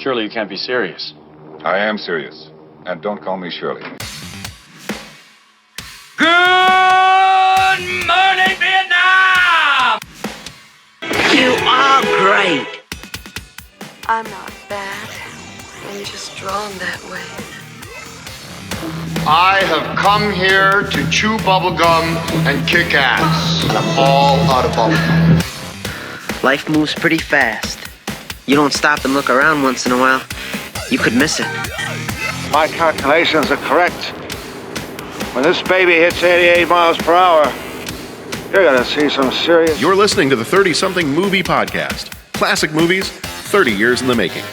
Surely you can't be serious. I am serious. And don't call me Shirley. Good morning, Vietnam! You are great. I'm not bad. I'm just drawn that way. I have come here to chew bubblegum and kick ass. And I'm all out of bubblegum. Life moves pretty fast. You don't stop and look around once in a while, you could miss it. My calculations are correct. When this baby hits 88 miles per hour, you're gonna see some serious... You're listening to the 30-something movie podcast. Classic movies, 30 years in the making.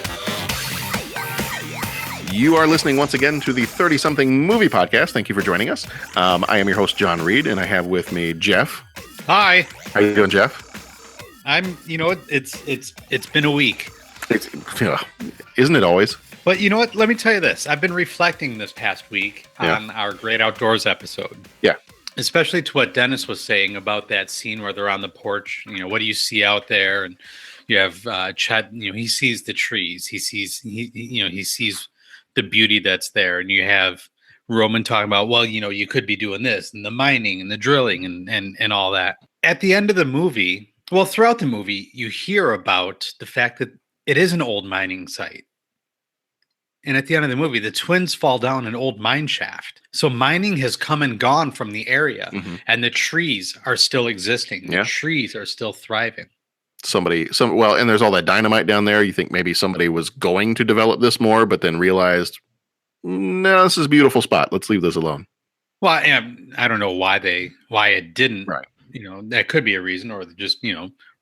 You are listening once again to the 30-something movie podcast. Thank you for joining us. I am your host, John Reed, and I have with me Jeff. Hi. How you doing, Jeff? It's been a week. Isn't it always? But you know what? Let me tell you this. I've been reflecting this past week on our Great Outdoors episode. Yeah. Especially to what Dennis was saying about that scene where they're on the porch. You know, what do you see out there? And you have Chet, he sees the trees. He sees the beauty that's there. And you have Roman talking about, well, you could be doing this and the mining and the drilling and all that. At the end of the movie, well, throughout the movie, you hear about the fact that it is an old mining site. And at the end of the movie, the twins fall down an old mine shaft. So mining has come and gone from the area, and the trees are still existing. The trees are still thriving. And there's all that dynamite down there. You think maybe somebody was going to develop this more, but then realized, no, this is a beautiful spot. Let's leave this alone. Well, I don't know why it didn't. Right. That could be a reason, or they just,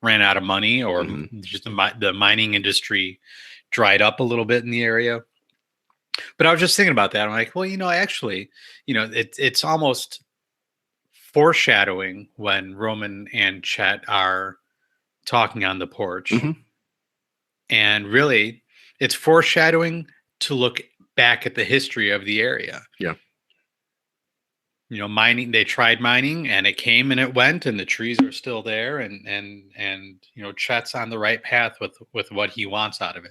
ran out of money, or just the mining industry dried up a little bit in the area. But I was just thinking about that. I'm like, well, actually, it's almost foreshadowing when Roman and Chet are talking on the porch. And really, it's foreshadowing to look back at the history of the area. Yeah. Mining, they tried mining and it came and it went and the trees are still there and Chet's on the right path with what he wants out of it.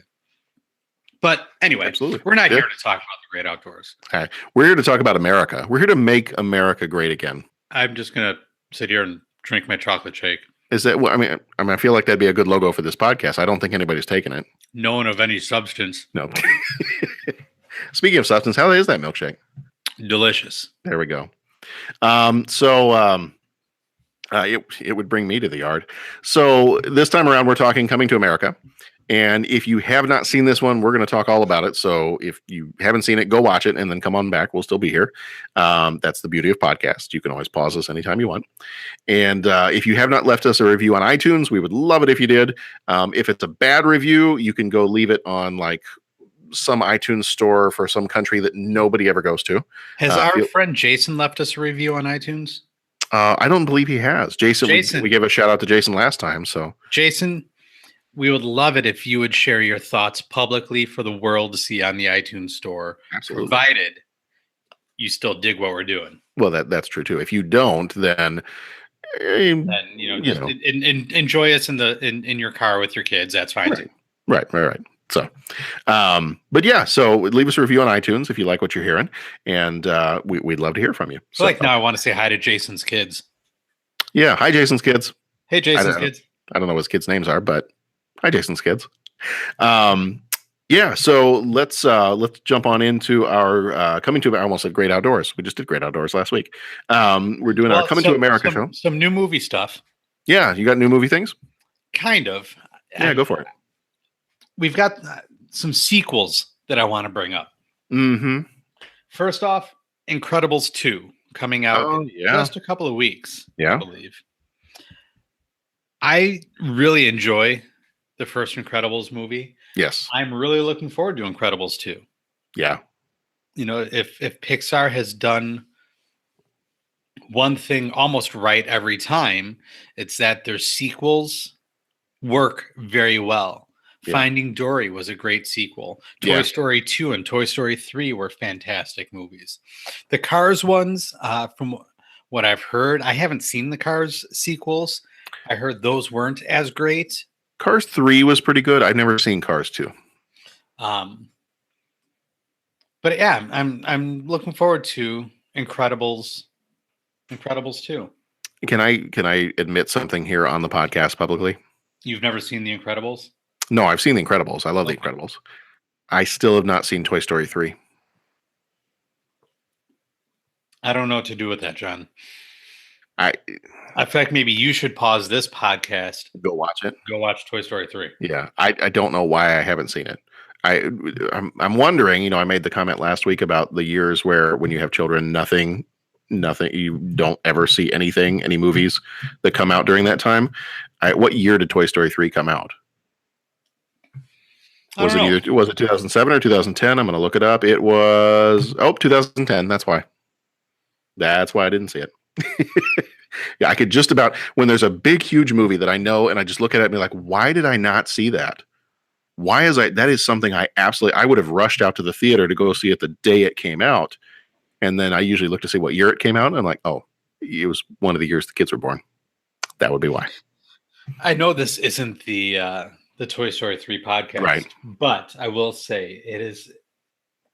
But anyway, absolutely. We're not here to talk about the great outdoors. All right. We're here to talk about America. We're here to make America great again. I'm just going to sit here and drink my chocolate shake. Is that what I feel like that'd be a good logo for this podcast. I don't think anybody's taken it. No one of any substance. No. Speaking of substance, how is that milkshake? Delicious. There we go. It would bring me to the yard. So this time around, we're talking Coming to America. And if you have not seen this one, we're going to talk all about it. So if you haven't seen it, go watch it and then come on back. We'll still be here. That's the beauty of podcasts. You can always pause us anytime you want. And if you have not left us a review on iTunes, we would love it if you did. If it's a bad review, you can go leave it on like some iTunes store for some country that nobody ever goes to. Has our friend Jason left us a review on iTunes? I don't believe he has. Jason. We gave a shout out to Jason last time. So Jason, we would love it if you would share your thoughts publicly for the world to see on the iTunes store. Absolutely. Provided you still dig what we're doing. Well, that's true too. If you don't, then enjoy us in your car with your kids. That's fine too. Right. So, but yeah, so leave us a review on iTunes if you like what you're hearing, and we'd love to hear from you. So, now I want to say hi to Jason's kids. Yeah, hi Jason's kids. Hey Jason's kids. I don't know what his kids' names are, but hi Jason's kids. Yeah, so let's jump on into our Coming to. I almost said Great Outdoors. We just did Great Outdoors last week. We're doing our Coming to America show. Some new movie stuff. Yeah, you got new movie things? Kind of. Yeah, go for it. We've got some sequels that I want to bring up. First off, Incredibles 2 coming out in just a couple of weeks, I believe. I really enjoy the first Incredibles movie. Yes. I'm really looking forward to Incredibles 2. Yeah. If Pixar has done one thing almost right every time, it's that their sequels work very well. Yeah. Finding Dory was a great sequel. Toy Story 2 and Toy Story 3 were fantastic movies. The Cars ones, from what I've heard, I haven't seen the Cars sequels. I heard those weren't as great. Cars 3 was pretty good. I've never seen Cars 2. But yeah, I'm looking forward to Incredibles 2. Can I admit something here on the podcast publicly? You've never seen The Incredibles? No, I've seen The Incredibles. I love The Okay. Incredibles. I still have not seen Toy Story 3. I don't know what to do with that, John. I In fact, maybe you should pause this podcast. go watch it. Go watch Toy Story 3. Yeah, I don't know why I haven't seen it. I'm wondering. I made the comment last week about the years where when you have children, nothing, you don't ever see anything, any movies that come out during that time. What year did Toy Story 3 come out? Was it 2007 or 2010? I'm going to look it up. It was 2010. That's why I didn't see it. Yeah, I could just about, when there's a big, huge movie that I know and I just look at it and be like, why did I not see that? That is something I would have rushed out to the theater to go see it the day it came out. And then I usually look to see what year it came out. And I'm like, oh, it was one of the years the kids were born. That would be why. I know this isn't the Toy Story 3 podcast, right? But I will say it is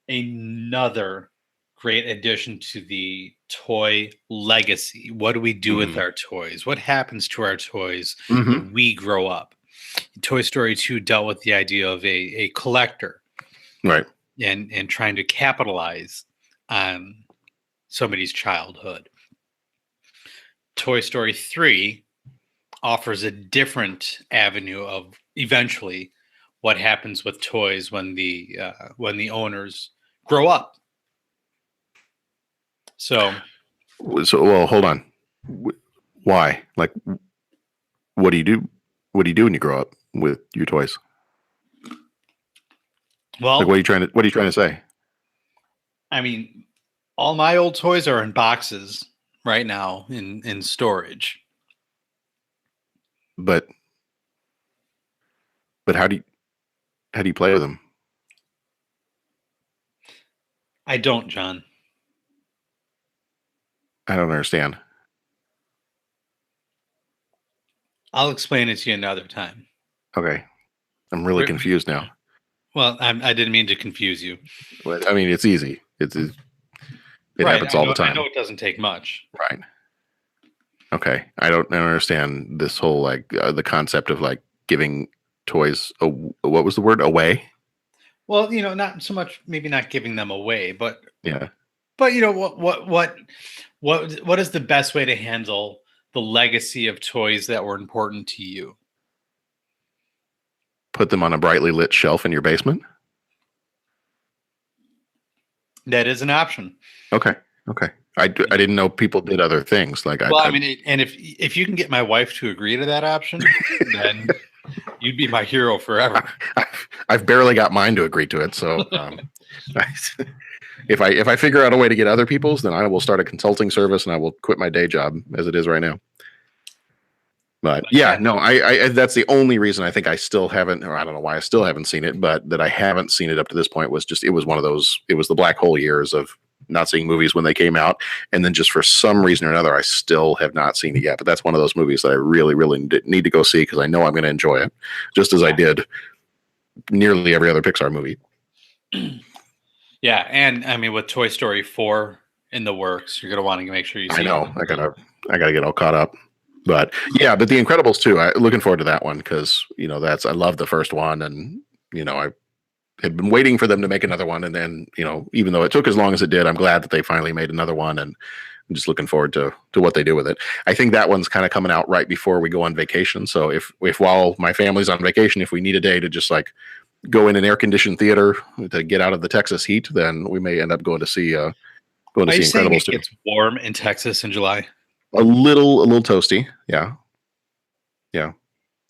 another great addition to the toy legacy. What do we do with our toys? What happens to our toys when we grow up? Toy Story 2 dealt with the idea of a collector, right? And trying to capitalize on somebody's childhood. Toy Story 3 offers a different avenue of eventually what happens with toys when the owners grow up. So well, hold on. Why? Like, what do you do? What do you do when you grow up with your toys? Well, like, what are you trying to say? I mean, all my old toys are in boxes right now in storage. But how do you play with them? I don't, John. I don't understand. I'll explain it to you another time. Okay. I'm really confused now. Well, I didn't mean to confuse you. I mean, it's easy. It happens all the time. I know it doesn't take much. Right. Okay. I don't understand this whole, like, the concept of, like, giving toys, what was the word? Away? Well, not so much, maybe not giving them away, but yeah. But what is the best way to handle the legacy of toys that were important to you? Put them on a brightly lit shelf in your basement? That is an option. Okay. I didn't know people did other things. Like, and if you can get my wife to agree to that option, then you'd be my hero forever. I've barely got mine to agree to it. So if I figure out a way to get other people's, then I will start a consulting service and I will quit my day job as it is right now. But yeah, no, I that's the only reason I think I still haven't, or I don't know why I still haven't seen it, but that I haven't seen it up to this point was just, it was one of those, it was the black hole years of not seeing movies when they came out. And then just for some reason or another, I still have not seen it yet. But that's one of those movies that I really, really need to go see because I know I'm going to enjoy it, just as I did nearly every other Pixar movie. Yeah, and I mean, with Toy Story 4 in the works, you're going to want to make sure you see it. I know. I gotta get all caught up. But yeah, but The Incredibles too. Looking forward to that one because I love the first one, and I had been waiting for them to make another one, and then even though it took as long as it did, I'm glad that they finally made another one, and I'm just looking forward to what they do with it. I think that one's kind of coming out right before we go on vacation. So if while my family's on vacation, if we need a day to just like go in an air conditioned theater to get out of the Texas heat, then we may end up going to see Incredibles too. It's warm in Texas in July. A little toasty. Yeah.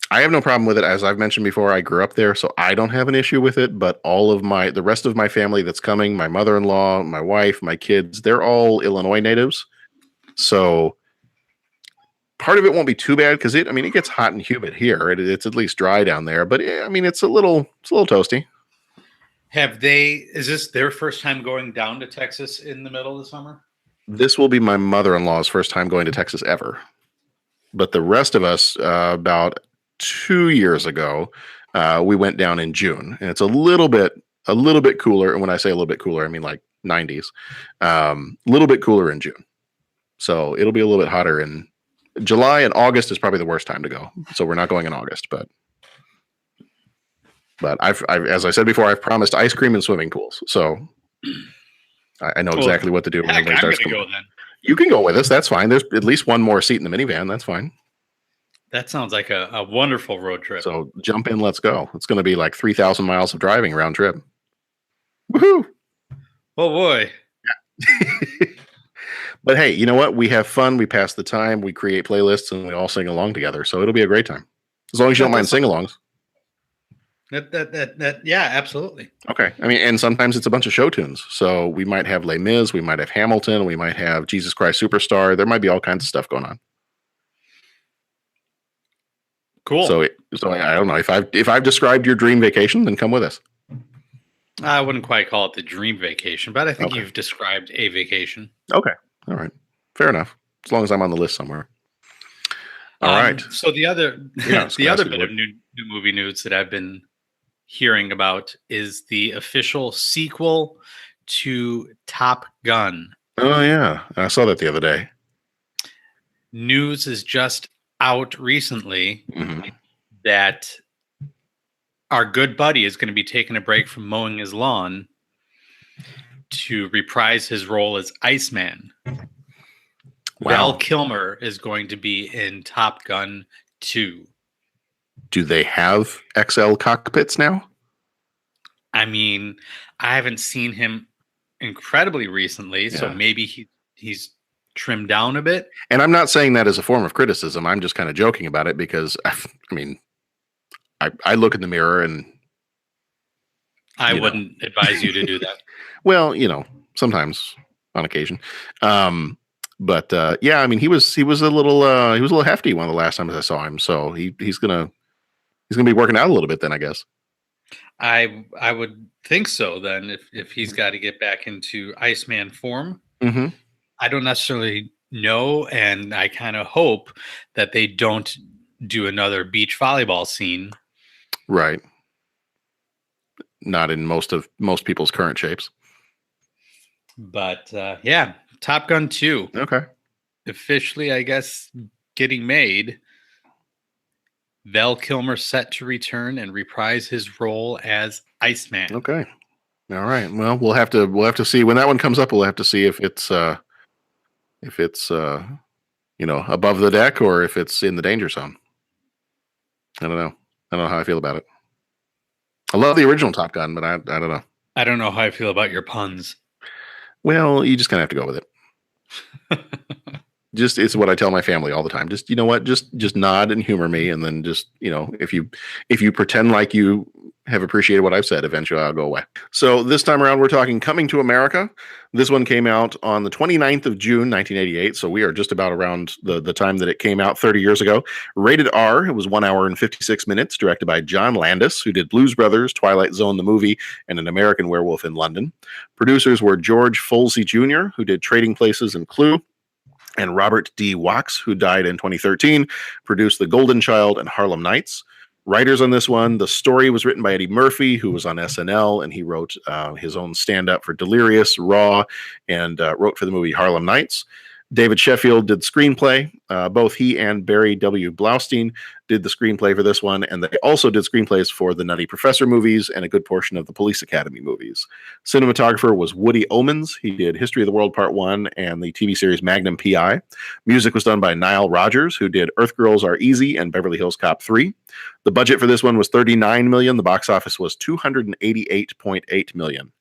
I have no problem with it. As I've mentioned before, I grew up there, so I don't have an issue with it. But the rest of my family that's coming, my mother-in-law, my wife, my kids, they're all Illinois natives. So part of it won't be too bad because it gets hot and humid here. It's at least dry down there, but it's a little toasty. Is this their first time going down to Texas in the middle of the summer? This will be my mother-in-law's first time going to Texas ever. But the rest of us, about 2 years ago, we went down in June. And it's a little bit a little bit cooler. And when I say a little bit cooler, I mean like 90s. A little bit cooler in June. So it'll be a little bit hotter in July, and August is probably the worst time to go. So we're not going in August, but I've as I said before, I've promised ice cream and swimming pools. So I know exactly what to do when Heck, everybody I'm starts gonna coming. go then. You can go with us. That's fine. There's at least one more seat in the minivan. That's fine. That sounds like a wonderful road trip. So jump in. Let's go. It's going to be like 3,000 miles of driving round trip. Woohoo! Oh boy. But hey, you know what? We have fun. We pass the time. We create playlists, and we all sing along together. So it'll be a great time, as long as you don't mind sing-alongs. Yeah, absolutely. Okay. I mean, and sometimes it's a bunch of show tunes. So we might have Les Mis, we might have Hamilton, we might have Jesus Christ Superstar. There might be all kinds of stuff going on. Cool. So I don't know if I've described your dream vacation, then come with us. I wouldn't quite call it the dream vacation, but I think you've described a vacation. Okay. All right. Fair enough. As long as I'm on the list somewhere. All right. So the other the other bit of new movie news that I've been hearing about is the official sequel to Top Gun. Oh yeah, I saw that the other day. News is just out recently that our good buddy is going to be taking a break from mowing his lawn to reprise his role as Iceman. Wow. Val Kilmer is going to be in Top Gun 2. Do they have XL cockpits now? I mean, I haven't seen him incredibly recently, so maybe he's trimmed down a bit. And I'm not saying that as a form of criticism. I'm just kind of joking about it because, I mean, I look in the mirror and I wouldn't advise you to do that. Well, sometimes on occasion. But yeah, I mean, he was a little hefty one of the last times I saw him. So he's gonna be working out a little bit then, I guess. I would think so then if he's got to get back into Iceman form. Mm-hmm. I don't necessarily know, and I kind of hope that they don't do another beach volleyball scene. Right. Not in most people's current shapes. But yeah, Top Gun 2. Okay. Officially, I guess, getting made. Val Kilmer set to return and reprise his role as Iceman. Okay. All right. Well, we'll have to see when that one comes up. We'll have to see if it's above the deck or if it's in the danger zone. I don't know. I don't know how I feel about it. I love the original Top Gun, but I don't know. I don't know how I feel about your puns. Well, you just kind of have to go with it. It's what I tell my family all the time. Just, you know what? Just nod and humor me. And then just, if you pretend like you have appreciated what I've said, eventually I'll go away. So this time around, we're talking Coming to America. This one came out on the 29th of June, 1988. So we are just about around the time that it came out 30 years ago. Rated R. It was 1 hour and 56 minutes, directed by John Landis, who did Blues Brothers, Twilight Zone, the movie, and An American Werewolf in London. Producers were George Folsey Jr., who did Trading Places and Clue, and Robert D. Wachs, who died in 2013, produced The Golden Child and Harlem Nights. Writers on this one, the story was written by Eddie Murphy, who was on SNL, and he wrote his own stand-up for Delirious, Raw, and wrote for the movie Harlem Nights. David Sheffield did screenplay. Both he and Barry W. Blaustein did the screenplay for this one, and they also did screenplays for the Nutty Professor movies and a good portion of the Police Academy movies. Cinematographer was Woody Omens. He did History of the World Part 1 and the TV series Magnum P.I. Music was done by Nile Rodgers, who did Earth Girls Are Easy and Beverly Hills Cop 3. The budget for this one was $39 million. The box office was $288.8 million.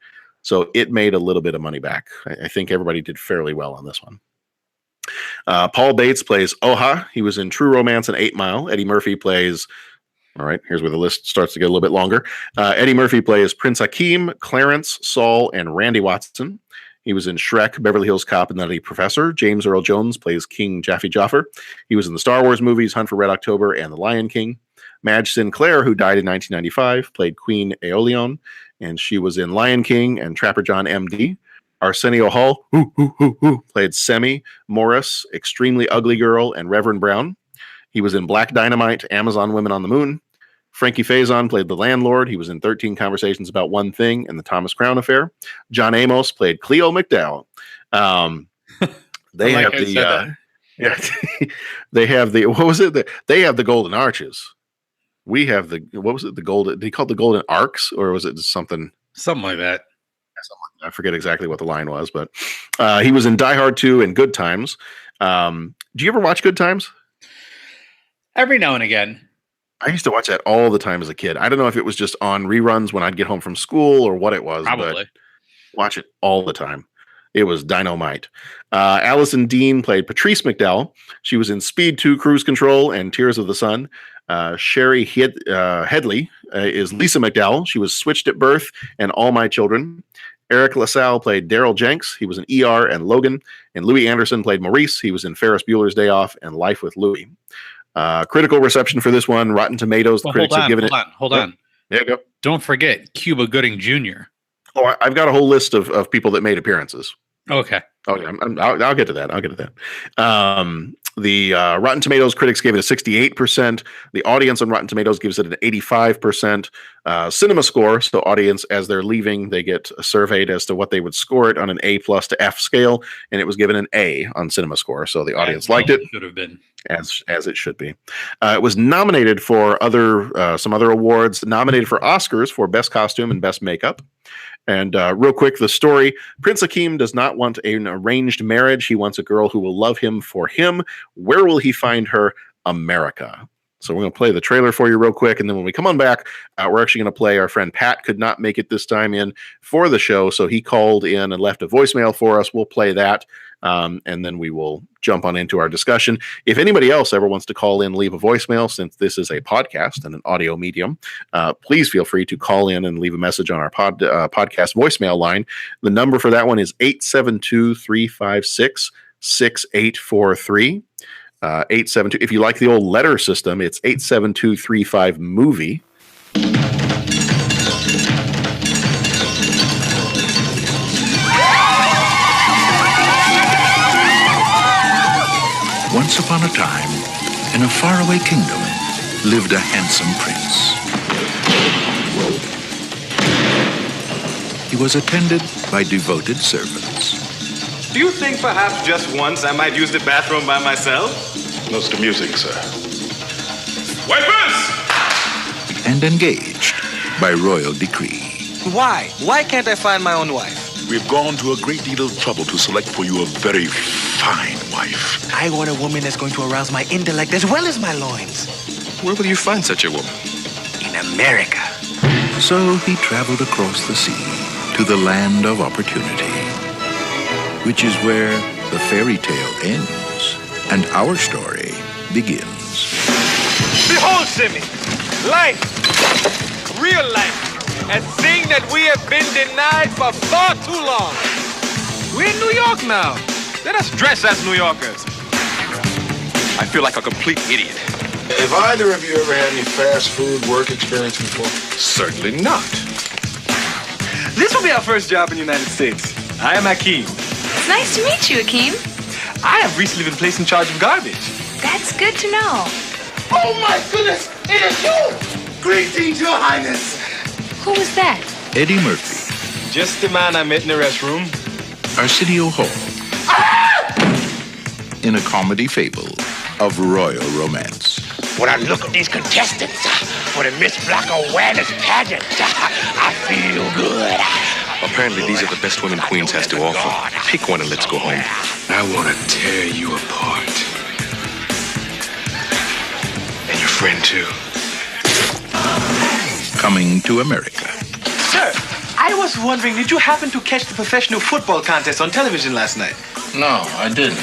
So it made a little bit of money back. I think everybody did fairly well on this one. Paul Bates plays Oha. He was in True Romance and 8 Mile. Eddie Murphy plays, all right, here's where the list starts to get a little bit longer. Eddie Murphy plays Prince Hakeem, Clarence, Saul, and Randy Watson. He was in Shrek, Beverly Hills Cop, and Nutty Professor. James Earl Jones plays King Jaffe Joffer. He was in the Star Wars movies, Hunt for Red October, and The Lion King. Madge Sinclair, who died in 1995, played Queen Aeolion, and she was in Lion King and Trapper John M.D. Arsenio Hall, played Semi, Morris, Extremely Ugly Girl, and Reverend Brown. He was in Black Dynamite, Amazon Women on the Moon. Frankie Faison played the landlord. He was in 13 Conversations About One Thing and the Thomas Crown Affair. John Amos played Cleo McDowell. They I like have I the said that. yeah, they have the what was it? They have the Golden Arches. We have the what was it? The golden. They called the Golden Arcs, or was it something? Something like that. I forget exactly what the line was, but he was in Die Hard 2 and Good Times. Do you ever watch Good Times? Every now and again. I used to watch that all the time as a kid. I don't know if it was just on reruns when I'd get home from school or what it was, Probably. but watch it all the time. It was dynamite. Allison Dean played Patrice McDowell. She was in Speed 2 Cruise Control and Tears of the Sun. Sherry Headley is Lisa McDowell. She was Switched at Birth and All My Children. Eric LaSalle played Daryl Jenks. He was in ER and Logan. And Louis Anderson played Maurice. He was in Ferris Bueller's Day Off and Life with Louie. Critical reception for this one. Rotten Tomatoes. The critics have given it. Hold on. There you go. Don't forget Cuba Gooding Jr. Oh, I've got a whole list of people that made appearances. Okay. Oh, yeah, I'll get to that. I'll get to that. The Rotten Tomatoes critics gave it a 68%. The audience on Rotten Tomatoes gives it an 85%. Cinema Score, so audience, as they're leaving, they get surveyed as to what they would score it on an A+ to F scale, and it was given an A on Cinema Score. So the audience liked it. Should have been. As it should be. It was nominated for some other awards, nominated for Oscars for Best Costume and Best Makeup. And real quick, the story. Prince Akeem does not want an arranged marriage. He wants a girl who will love him for him. Where will he find her? America. So we're going to play the trailer for you real quick. And then when we come on back, we're actually going to play. Our friend Pat could not make it this time in for the show. So he called in and left a voicemail for us. We'll play that. And then we will jump on into our discussion. If anybody else ever wants to call in, leave a voicemail, since this is a podcast and an audio medium, please feel free to call in and leave a message on our podcast voicemail line. The number for that one is 872-356-6843. 872. If you like the old letter system, it's 87235-MOVIE. Once upon a time, in a faraway kingdom, lived a handsome prince. He was attended by devoted servants. Do you think perhaps just once I might use the bathroom by myself? Notes to music, sir. Wipers! And engaged by royal decree. Why? Why can't I find my own wife? We've gone to a great deal of trouble to select for you a very fine wife. I want a woman that's going to arouse my intellect as well as my loins. Where will you find such a woman? In America. So he traveled across the sea to the land of opportunity, which is where the fairy tale ends and our story begins. Behold, Simmy, life, real life, a thing that we have been denied for far too long. We're in New York now. Let us dress as New Yorkers. I feel like a complete idiot. Have either of you ever had any fast food work experience before? Certainly not. This will be our first job in the United States. I am Akeem. It's nice to meet you, Akeem. I have recently been placed in charge of garbage. That's good to know. Oh my goodness, it is you! Greetings, Your Highness! Who was that? Eddie Murphy, Just the man I met in the restroom. Arsenio Hall, in a comedy fable of royal romance. When I look at these contestants for the Miss Black Awareness pageant, I feel good. Apparently these are the best women Queens has to offer. Pick one and let's go home. I want to tear you apart. And your friend, too. Coming to America. Sir, I was wondering, did you happen to catch the professional football contest on television last night? No, I didn't.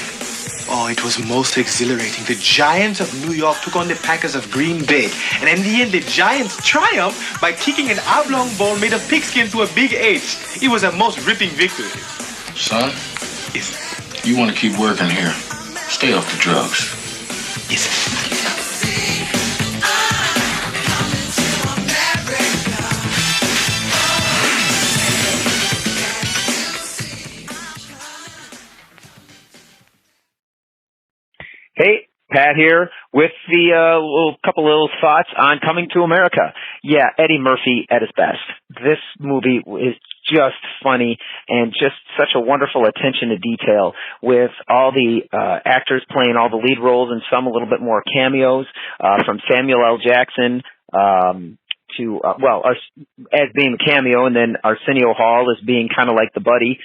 Oh, it was most exhilarating. The Giants of New York took on the Packers of Green Bay. And in the end, the Giants triumphed by kicking an oblong ball made of pigskin to a big H. It was a most ripping victory. Son, Yes. you want to keep working here. Stay off the drugs. Yes. Hey, Pat here with the couple little thoughts on Coming to America. Yeah, Eddie Murphy at his best. This movie is just funny and just such a wonderful attention to detail with all the actors playing all the lead roles and some a little bit more cameos from Samuel L. Jackson as being the cameo, and then Arsenio Hall as being kind of like the buddy,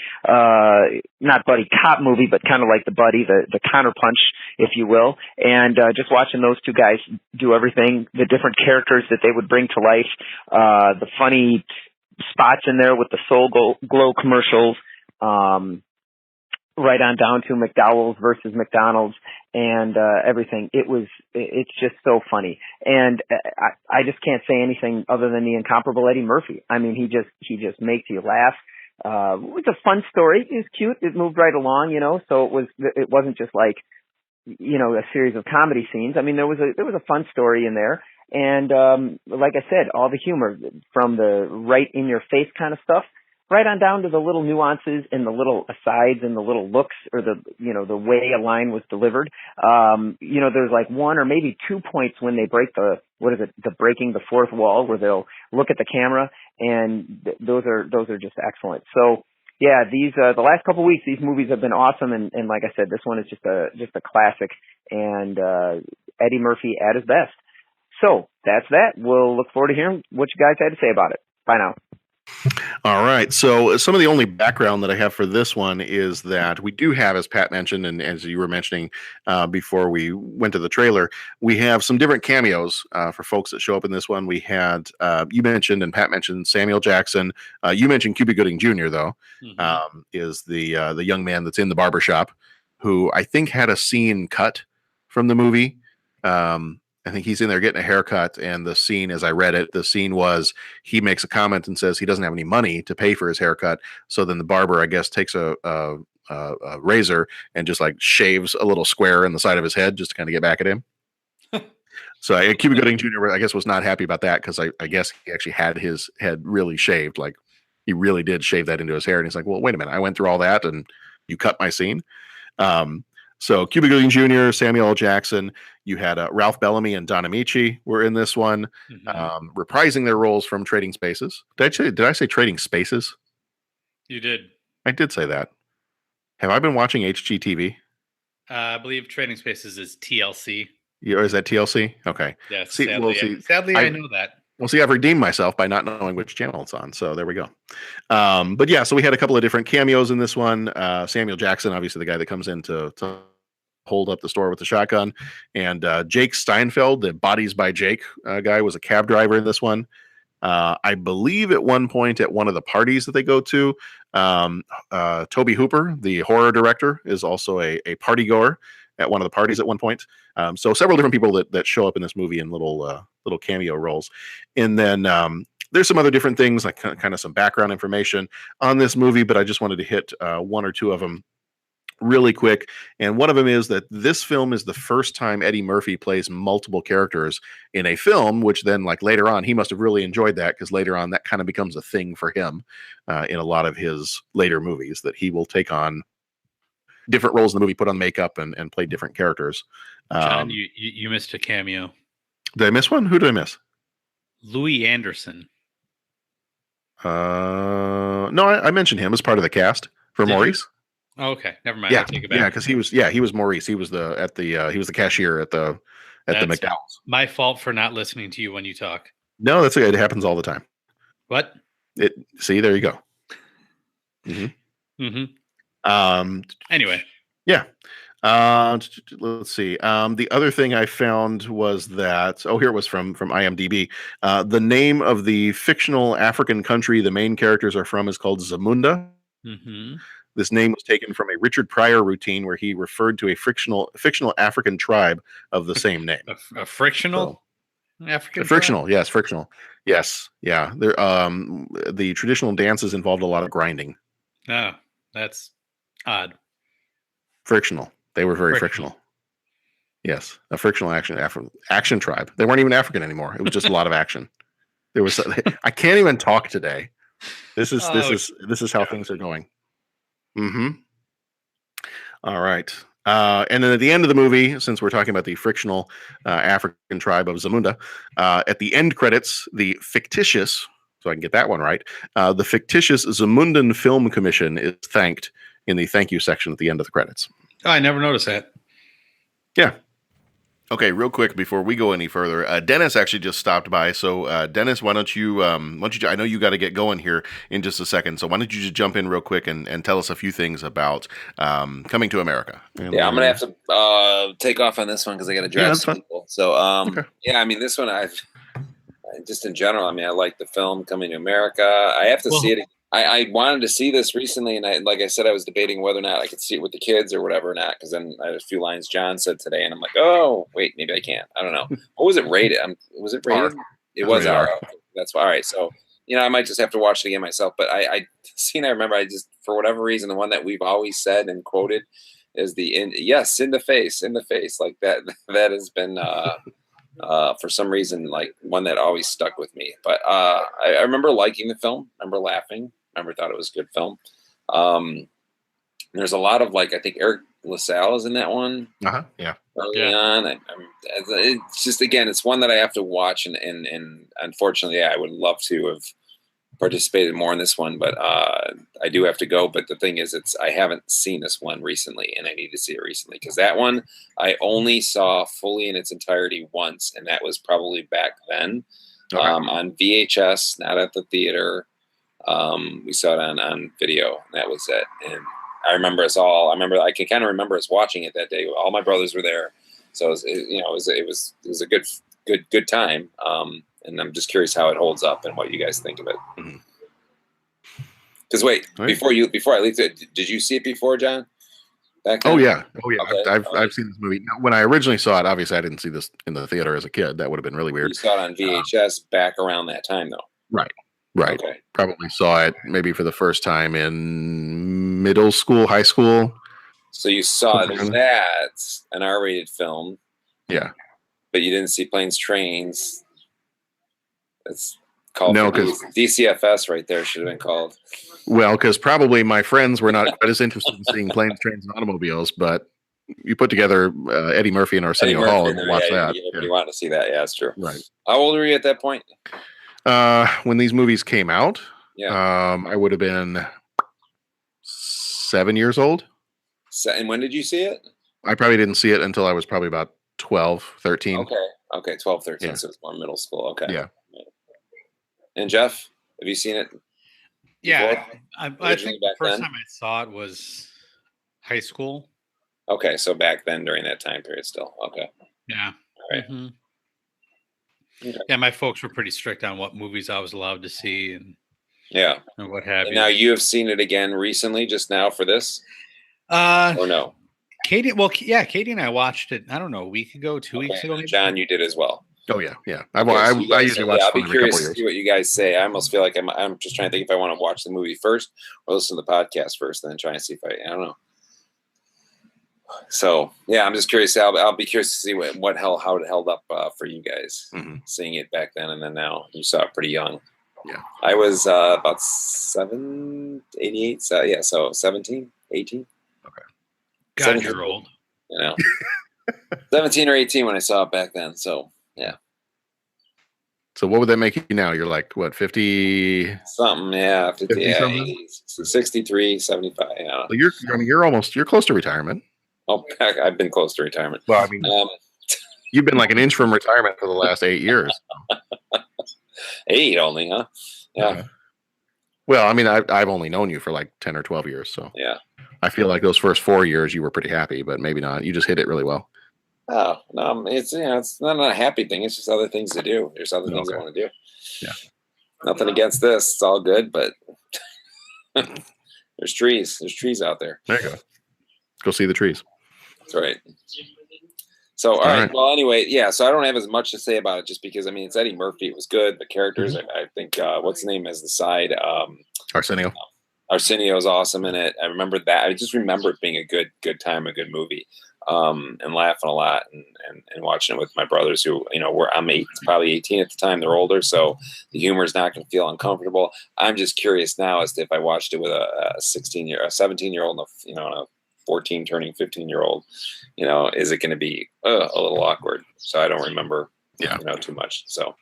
not buddy cop movie, but kind of like the buddy, the counterpunch, if you will. And just watching those two guys do everything, the different characters that they would bring to life, the funny spots in there with the Soul Glow commercials, right on down to McDowell's versus McDonald's and everything. It's just so funny. And I just can't say anything other than the incomparable Eddie Murphy. I mean, he just makes you laugh. It was a fun story. It was cute. It moved right along, so it wasn't just like, a series of comedy scenes. I mean, there was a fun story in there. And like I said, all the humor from the right in your face kind of stuff, right on down to the little nuances and the little asides and the little looks or the way a line was delivered. There's like one or maybe 2 points when they break the breaking the fourth wall, where they'll look at the camera, and those are just excellent. So yeah, these, the last couple of weeks, these movies have been awesome. And like I said, this one is just a classic, and Eddie Murphy at his best. So that's that. We'll look forward to hearing what you guys had to say about it. Bye now. All right. So some of the only background that I have for this one is that we do have, as Pat mentioned, and as you were mentioning before we went to the trailer, we have some different cameos for folks that show up in this one. We had, you mentioned, and Pat mentioned Samuel Jackson. You mentioned Cuba Gooding Jr., though, is the young man that's in the barbershop, who I think had a scene cut from the movie. I think he's in there getting a haircut, and the scene, as I read it, the scene was he makes a comment and says he doesn't have any money to pay for his haircut. So then the barber, I guess, takes a razor and just like shaves a little square in the side of his head just to kind of get back at him. So Cuba Gooding Jr., I guess, was not happy about that, because I guess he actually had his head really shaved. Like, he really did shave that into his hair. And he's like, well, wait a minute, I went through all that and you cut my scene. So Cuba Gooding Jr., Samuel L. Jackson, you had Ralph Bellamy and Don Amici were in this one, reprising their roles from Trading Spaces. Did I say Trading Spaces? You did. I did say that. Have I been watching HGTV? I believe Trading Spaces is TLC. Or is that TLC? Okay. Yes. See, sadly, I know that. Well, see, I've redeemed myself by not knowing which channel it's on. So there we go. But yeah, so we had a couple of different cameos in this one. Samuel Jackson, obviously the guy that comes in to hold up the store with the shotgun. And Jake Steinfeld, the Bodies by Jake guy, was a cab driver in this one. I believe at one point at one of the parties that they go to, Toby Hooper, the horror director, is also a party goer at one of the parties at one point. So several different people that show up in this movie in little cameo roles. And then there's some other different things, like kind of some background information on this movie, but I just wanted to hit one or two of them really quick. And one of them is that this film is the first time Eddie Murphy plays multiple characters in a film, which then, like, later on, he must have really enjoyed that, because later on that kind of becomes a thing for him in a lot of his later movies, that he will take on different roles in the movie, put on makeup, and play different characters. John, you missed a cameo. Did I miss one? Who did I miss? Louis Anderson. No, I mentioned him as part of the cast for Maurice. Oh, okay, never mind. Yeah, I take it back. yeah, because he was Maurice. He was the cashier at the McDowell's. My fault for not listening to you when you talk. No, that's okay. It happens all the time. What? See, there you go. Anyway. Yeah. Let's see. The other thing I found was that, here it was from IMDb. The name of the fictional African country the main characters are from is called Zamunda. This name was taken from a Richard Pryor routine where he referred to a fictional African tribe of the same name. A frictional African frictional tribe? Yes, frictional. Yes, yeah. There, the traditional dances involved a lot of grinding. Oh, that's odd. Frictional. They were very frictional. Yes, a frictional action tribe. They weren't even African anymore. It was just a lot of action. There was. I can't even talk today. This is how things are going. All right. And then at the end of the movie, since we're talking about the frictional African tribe of Zamunda, at the end credits, the fictitious, so I can get that one right, the fictitious Zamundan Film Commission is thanked in the thank you section at the end of the credits. Oh, I never noticed that. Yeah. Okay, real quick before we go any further, Dennis actually just stopped by. So, Dennis, why don't you? I know you got to get going here in just a second. So, why don't you just jump in real quick and tell us a few things about coming to America? Yeah, I'm gonna have to take off on this one because I got to drive some people. So, yeah, I mean, this one I've just in general. I mean, I like the film Coming to America. I have to see it. I wanted to see this recently, and like I said, I was debating whether or not I could see it with the kids or whatever or not, because then I had a few lines John said today, and I'm like, oh, wait, maybe I can't. I don't know. What was it rated? Was it rated? It was R. That's why. All right, so I might just have to watch it again myself. But I remember I just, for whatever reason, the one that we've always said and quoted is in the face, like that. That has been. For some reason, like one that always stuck with me. But I remember liking the film. I remember laughing. I remember thought it was a good film. There's a lot of I think Eric LaSalle is in that one. Yeah. Early on, it's just it's one that I have to watch, and unfortunately, I would love to have participated more in this one, but I do have to go. But the thing is, I haven't seen this one recently, and I need to see it recently because that one I only saw fully in its entirety once, and that was probably back then on VHS, not at the theater. We saw it on video, and that was it. And I remember I can kind of remember us watching it that day. All my brothers were there, so it was a good time. And I'm just curious how it holds up and what you guys think of it. Because before I leave, did you see it before, John? Back then? Oh yeah. Okay. I've seen this movie. Now, when I originally saw it, obviously I didn't see this in the theater as a kid. That would have been really weird. You saw it on VHS back around that time, though. Right. Okay. Probably saw it maybe for the first time in middle school, high school. So you saw that, an R-rated film. Yeah. But you didn't see Planes, Trains. It's called DCFS right there. Should have been called. Well, because probably my friends were not quite as interested in seeing Planes, Trains, and Automobiles, but you put together Eddie Murphy and Arsenio Hall and watch that. You want to see that. Yeah, that's true. Right. How old were you at that point? When these movies came out, I would have been 7 years old. And when did you see it? I probably didn't see it until I was probably about 12, 13. Okay, 12, 13, so it's more middle school. Okay. Yeah. And Jeff, have you seen it? Yeah, I think the first time I saw it was high school. Okay, so back then during that time period still. Okay. Yeah. All right. Mm-hmm. Okay. Yeah, my folks were pretty strict on what movies I was allowed to see and what have you. Now you have seen it again recently, just now for this? Or no? Katie and I watched it, I don't know, a week ago, 2 weeks ago. Maybe? John, you did as well. Oh, yeah. I usually watch I'll be every curious couple to years. see what you guys say. I almost feel like I'm just trying to think if I want to watch the movie first or listen to the podcast first, and then try and see if I don't know. So yeah, I'm just curious. I'll be curious to see how it held up for you guys, seeing it back then and then now. You saw it pretty young. Yeah, I was about 88. So 17, 18. Okay, God, you're old. 17 or 18 when I saw it back then. So yeah. So what would that make you now? You're like what, 50 something? Yeah, 50 something? 63, 75. Yeah. So you're close to retirement. Oh, I've been close to retirement. Well, I mean, you've been like an inch from retirement for the last 8 years. 8 only, huh? Yeah. Well, I mean, I've only known you for like 10 or 12 years, so yeah. I feel like those first 4 years you were pretty happy, but maybe not. You just hit it really well. Oh no, it's not a happy thing. It's just other things to do. There's other things I want to do. Yeah. Nothing against this. It's all good, but there's trees. There's trees out there. There you go. Go see the trees. That's right. So, all right. Well, anyway, yeah. So I don't have as much to say about it, just because it's Eddie Murphy. It was good. The characters. I think what's the name as the side? Arsenio. Arsenio's awesome in it. I remember that. I just remember it being a good time, a good movie, and laughing a lot and watching it with my brothers who I'm probably 18 at the time. They're older, so the humor is not going to feel uncomfortable. I'm just curious now as to if I watched it with a 17-year-old, in a 14 turning 15-year-old. You know, is it going to be a little awkward? So I don't remember, too much. So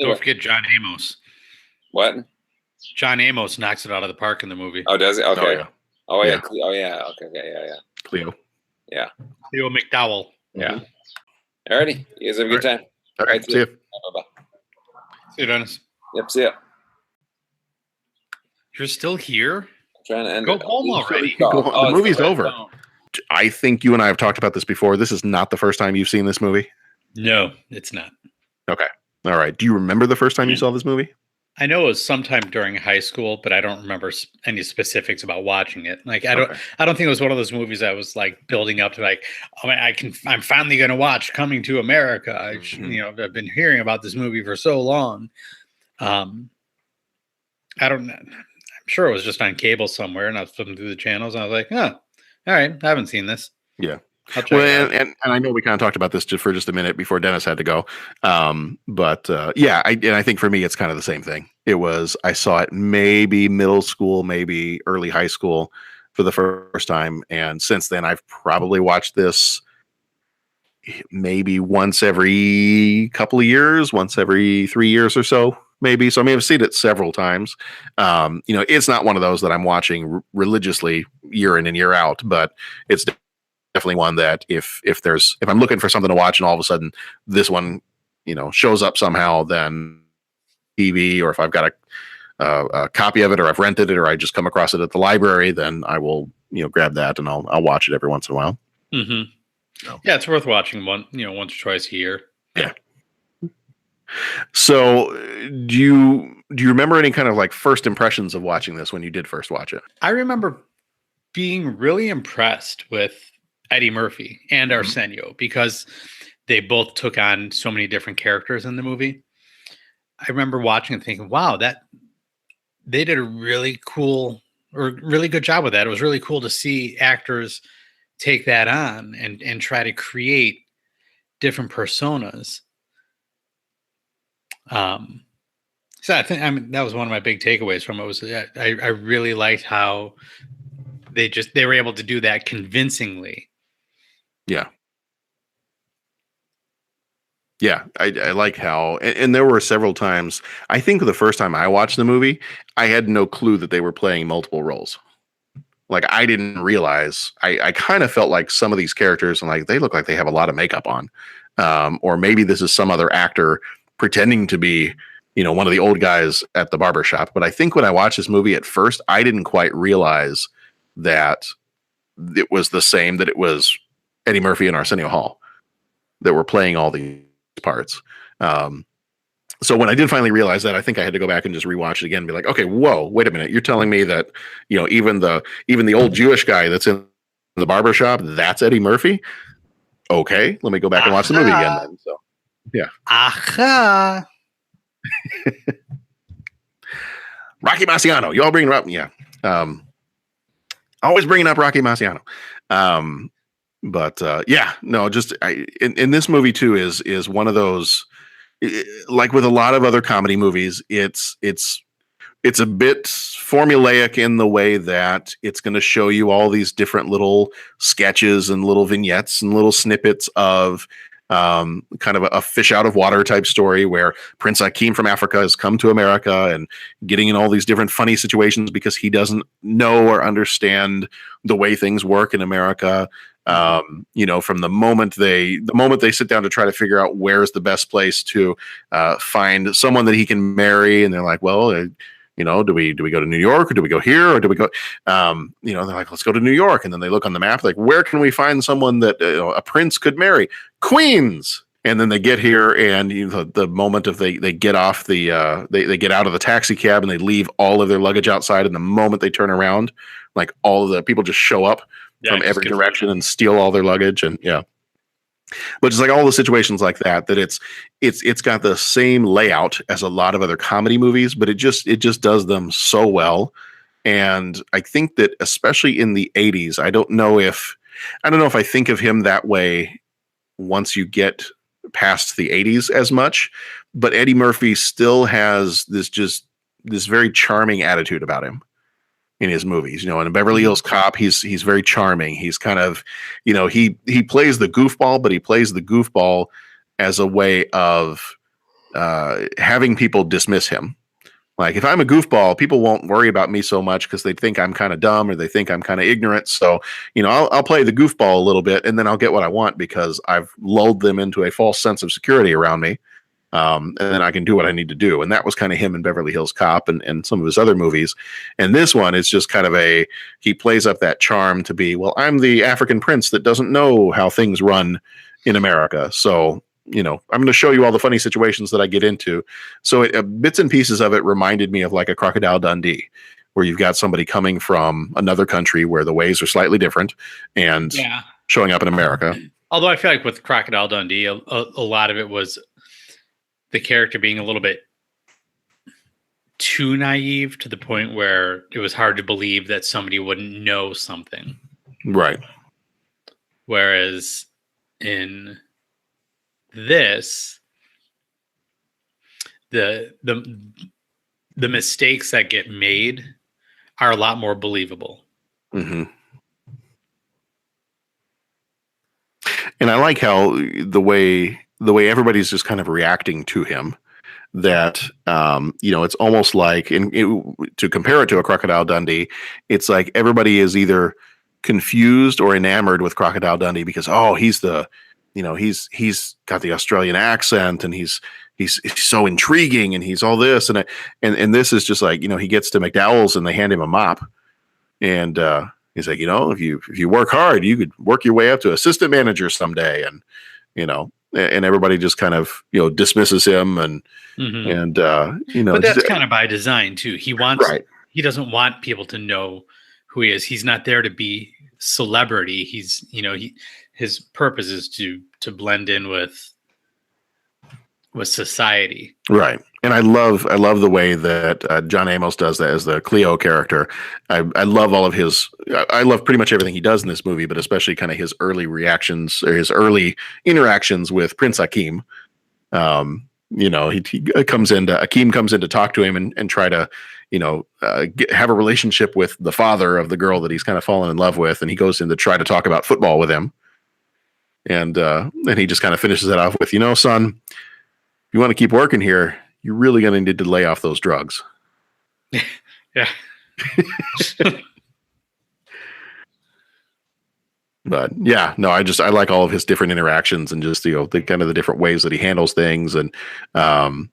don't forget John Amos. What? John Amos knocks it out of the park in the movie. Oh, does he? Okay. Oh, yeah. Oh, yeah. Okay. Yeah. Cleo. Yeah. Cleo McDowell. Yeah. Alrighty. You guys have a good time. All right. See you. Bye-bye. See you, Dennis. Yep. See ya. You're still here? I'm trying to end Go it. home already. The movie's over. I think you and I have talked about this before. This is not the first time you've seen this movie. No, it's not. Okay. All right. Do you remember the first time you saw this movie? I know it was sometime during high school, but I don't remember any specifics about watching it. Like I don't think it was one of those movies I was like building up to like, I'm finally going to watch Coming to America. I've been hearing about this movie for so long. I don't know. I'm sure it was just on cable somewhere, and I was flipping through the channels, and I was like, "Oh, all right, I haven't seen this." Yeah. Well, and I know we kind of talked about this for just a minute before Dennis had to go. I think for me, it's kind of the same thing. I saw it maybe middle school, maybe early high school for the first time. And since then, I've probably watched this maybe once every couple of years, once every 3 years or so. Maybe. So I mean, I've seen it several times. It's not one of those that I'm watching religiously year in and year out, but it's definitely one that if I'm looking for something to watch and all of a sudden this one, shows up somehow, then TV, or if I've got a copy of it, or I've rented it, or I just come across it at the library, then I will, grab that and I'll watch it every once in a while. Mm-hmm. So. Yeah, it's worth watching once or twice a year. Yeah. So do you remember any kind of like first impressions of watching this when you did first watch it? I remember being really impressed with Eddie Murphy and Arsenio because they both took on so many different characters in the movie. I remember watching and thinking, wow, that they did a really cool or really good job with that. It was really cool to see actors take that on and try to create different personas. So I think that was one of my big takeaways from it was that I really liked how they were able to do that convincingly. Yeah. Yeah. I like how, and there were several times, I think the first time I watched the movie, I had no clue that they were playing multiple roles. Like I didn't realize, I kind of felt like some of these characters and like, they look like they have a lot of makeup on. Or maybe this is some other actor pretending to be, one of the old guys at the barber shop. But I think when I watched this movie at first, I didn't quite realize that it was the same, that it was Eddie Murphy and Arsenio Hall that were playing all these parts. So when I did finally realize that, I think I had to go back and just rewatch it again and be like, okay, whoa, wait a minute. You're telling me that, even the old Jewish guy that's in the barber shop, that's Eddie Murphy? Okay, let me go back and watch the movie again then. So yeah. Aha. Rocky Marciano. You all bringing up? Yeah. Always bringing up Rocky Marciano. In this movie too is one of those, like with a lot of other comedy movies, it's a bit formulaic in the way that it's going to show you all these different little sketches and little vignettes and little snippets of kind of a fish out of water type story where Prince Hakeem from Africa has come to America and getting in all these different funny situations because he doesn't know or understand the way things work in America. From the moment they sit down to try to figure out where's the best place to find someone that he can marry, and they're like, well, do we go to New York, or do we go here, or do we go, they're like, let's go to New York. And then they look on the map, like, where can we find someone that a prince could marry? Queens. And then they get here, and the moment of they get off they get out of the taxi cab and they leave all of their luggage outside. And the moment they turn around, like all of the people just show up from every direction and steal all their luggage. And yeah. But just like all the situations like that it's got the same layout as a lot of other comedy movies, but it just does them so well. And I think that especially in the 80s, I don't know if I think of him that way once you get past the 80s as much, but Eddie Murphy still has this very charming attitude about him. in his movies. In Beverly Hills Cop, he's very charming. He's kind of, he plays the goofball, but he plays the goofball as a way of having people dismiss him. Like, if I'm a goofball, people won't worry about me so much because they think I'm kind of dumb or they think I'm kind of ignorant. So, I'll play the goofball a little bit and then I'll get what I want because I've lulled them into a false sense of security around me. And then I can do what I need to do. And that was kind of him in Beverly Hills Cop and some of his other movies. And this one is just kind of he plays up that charm to be, well, I'm the African prince that doesn't know how things run in America. So, I'm going to show you all the funny situations that I get into. So bits and pieces of it reminded me of like a Crocodile Dundee, where you've got somebody coming from another country where the ways are slightly different and showing up in America. Although I feel like with Crocodile Dundee, a lot of it was the character being a little bit too naive to the point where it was hard to believe that somebody wouldn't know something. Right. Whereas in this, the mistakes that get made are a lot more believable. Mm-hmm. And I like how the way everybody's just kind of reacting to him, that it's almost like, to compare it to a Crocodile Dundee, it's like everybody is either confused or enamored with Crocodile Dundee because he's got the Australian accent and he's so intriguing and he's all this and this is just like, he gets to McDowell's and they hand him a mop and he's like, if you work hard, you could work your way up to assistant manager someday, and and everybody just kind of dismisses him and but that's kind of by design too. He doesn't want people to know who he is. He's not there to be celebrity. He's his purpose is to blend in with society. Right. And I love the way that John Amos does that as the Cleo character. I love all of his, I love pretty much everything he does in this movie, but especially kind of his early reactions or his early interactions with Prince Akeem. He comes in to talk to him and try to, have a relationship with the father of the girl that he's kind of fallen in love with. And he goes in to try to talk about football with him. And he just kind of finishes it off with, son, if you want to keep working here, you're really going to need to lay off those drugs. Yeah. But yeah, no, I like all of his different interactions and just, the kind of the different ways that he handles things. And, and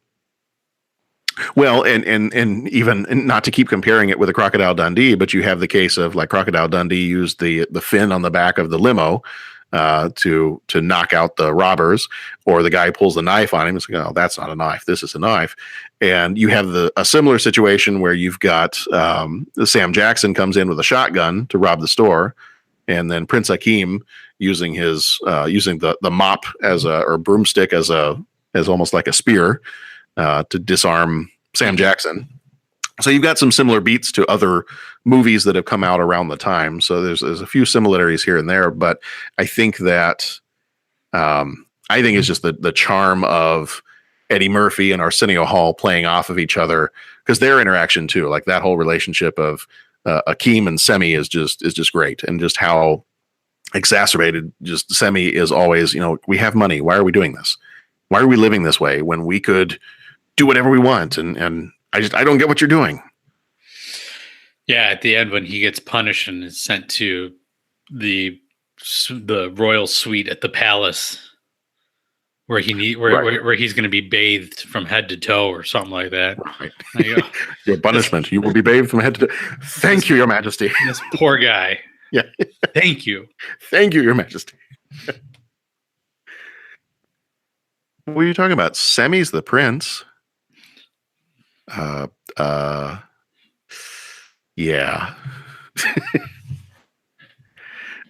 even not to keep comparing it with a Crocodile Dundee, but you have the case of like Crocodile Dundee used the fin on the back of the limo to knock out the robbers, or the guy pulls the knife on him. It's like, that's not a knife. This is a knife. And you have a similar situation where you've got Sam Jackson comes in with a shotgun to rob the store, and then Prince Akeem using the mop or broomstick as almost like a spear to disarm Sam Jackson. So you've got some similar beats to other movies that have come out around the time. So there's a few similarities here and there, but I think that it's just the charm of Eddie Murphy and Arsenio Hall playing off of each other, because their interaction too, like that whole relationship of Akeem and Semi is just great, and just how exacerbated just Semi is always. We have money. Why are we doing this? Why are we living this way when we could do whatever we want? And I don't get what you're doing. Yeah, at the end when he gets punished and is sent to the royal suite at the palace, where where he's going to be bathed from head to toe or something like that. Right. Your punishment, you will be bathed from head to toe. Thank you, Your Majesty. This poor guy. Yeah. Thank you, Your Majesty. What are you talking about? Semi's the prince. Yeah.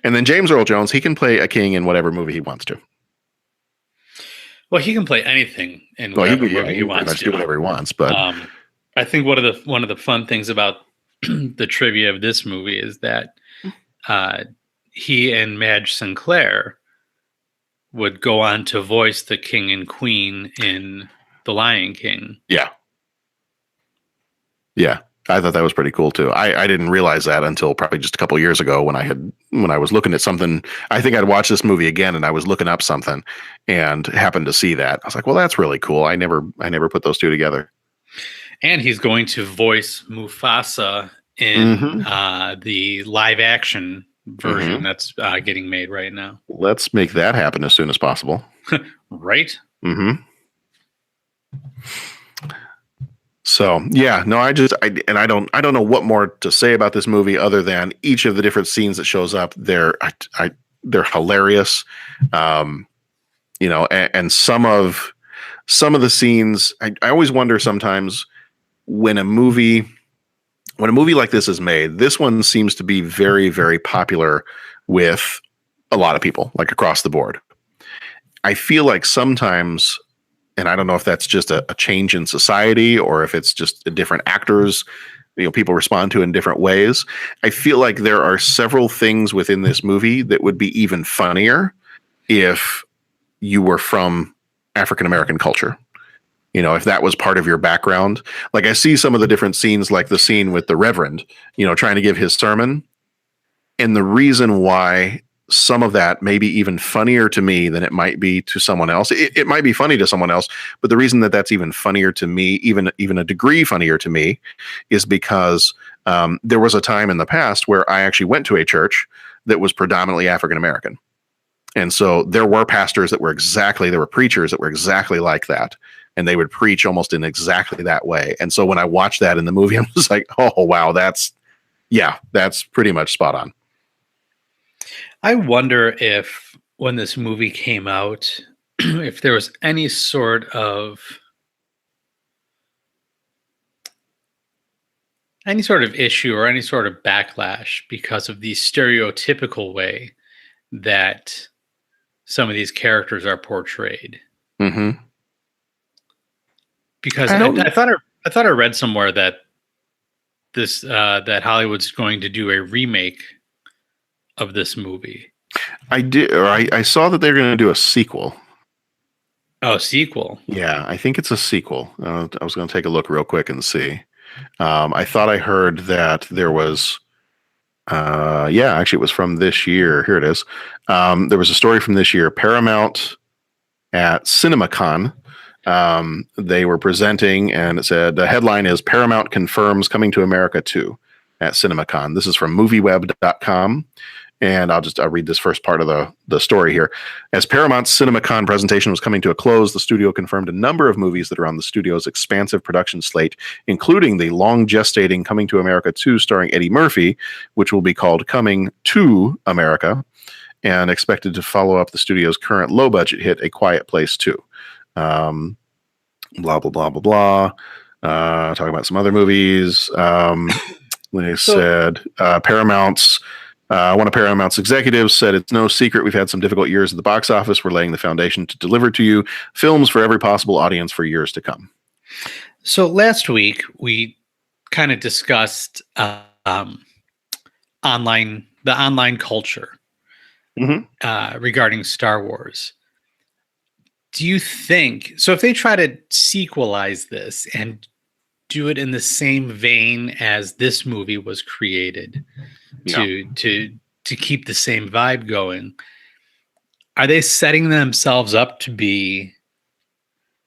And then James Earl Jones, he can play a king in whatever movie he wants to. Well, he can play anything in whatever movie he wants to. Do whatever he wants, but I think one of the fun things about the trivia of this movie is that he and Madge Sinclair would go on to voice the king and queen in The Lion King. Yeah. Yeah. I thought that was pretty cool too. I didn't realize that until probably just a couple of years ago when I was looking at something. I think I'd watched this movie again and I was looking up something and happened to see that. I was like, well, that's really cool. I never put those two together. And he's going to voice Mufasa in the live action version that's getting made right now. Let's make that happen as soon as possible. Right? Mm-hmm. So yeah, no, I don't know what more to say about this movie other than each of the different scenes that shows up. They're hilarious, and some of the scenes. I always wonder sometimes when a movie like this is made. This one seems to be very, very popular with a lot of people, like across the board. I feel like sometimes. And I don't know if that's just a change in society or if it's just different actors, people respond to in different ways. I feel like there are several things within this movie that would be even funnier if you were from African-American culture. If that was part of your background. Like I see some of the different scenes, like the scene with the Reverend, trying to give his sermon. And the reason why some of that may be even funnier to me than it might be to someone else. It might be funny to someone else, but the reason that that's even funnier to me, even a degree funnier to me, is because there was a time in the past where I actually went to a church that was predominantly African-American. And so there were pastors there were preachers that were exactly like that. And they would preach almost in exactly that way. And so when I watched that in the movie, I'm just like, oh, wow, that's pretty much spot on. I wonder if when this movie came out, if there was any sort of issue or any sort of backlash because of the stereotypical way that some of these characters are portrayed. Mm-hmm. Because I thought I read somewhere that that Hollywood's going to do a remake of this movie. I did, or I saw that they're going to do a sequel. Oh, sequel. Yeah, I think it's a sequel. I was going to take a look real quick and see. I thought I heard that there was, actually it was from this year. Here it is. There was a story from this year. Paramount at CinemaCon, they were presenting, and it said the headline is Paramount confirms Coming to America 2 at CinemaCon. This is from movieweb.com. And I'll read this first part of the story here. As Paramount's CinemaCon presentation was coming to a close, the studio confirmed a number of movies that are on the studio's expansive production slate, including the long-gestating Coming to America 2 starring Eddie Murphy, which will be called Coming to America, and expected to follow up the studio's current low-budget hit, A Quiet Place 2. Blah, blah, blah, blah, blah. Talking about some other movies. They said Paramount's one of Paramount's executives said, it's no secret we've had some difficult years at the box office. We're laying the foundation to deliver to you films for every possible audience for years to come. So last week, we kind of discussed the online culture regarding Star Wars. Do you think, so if they try to sequelize this and do it in the same vein as this movie was created to keep the same vibe going, are they setting themselves up to be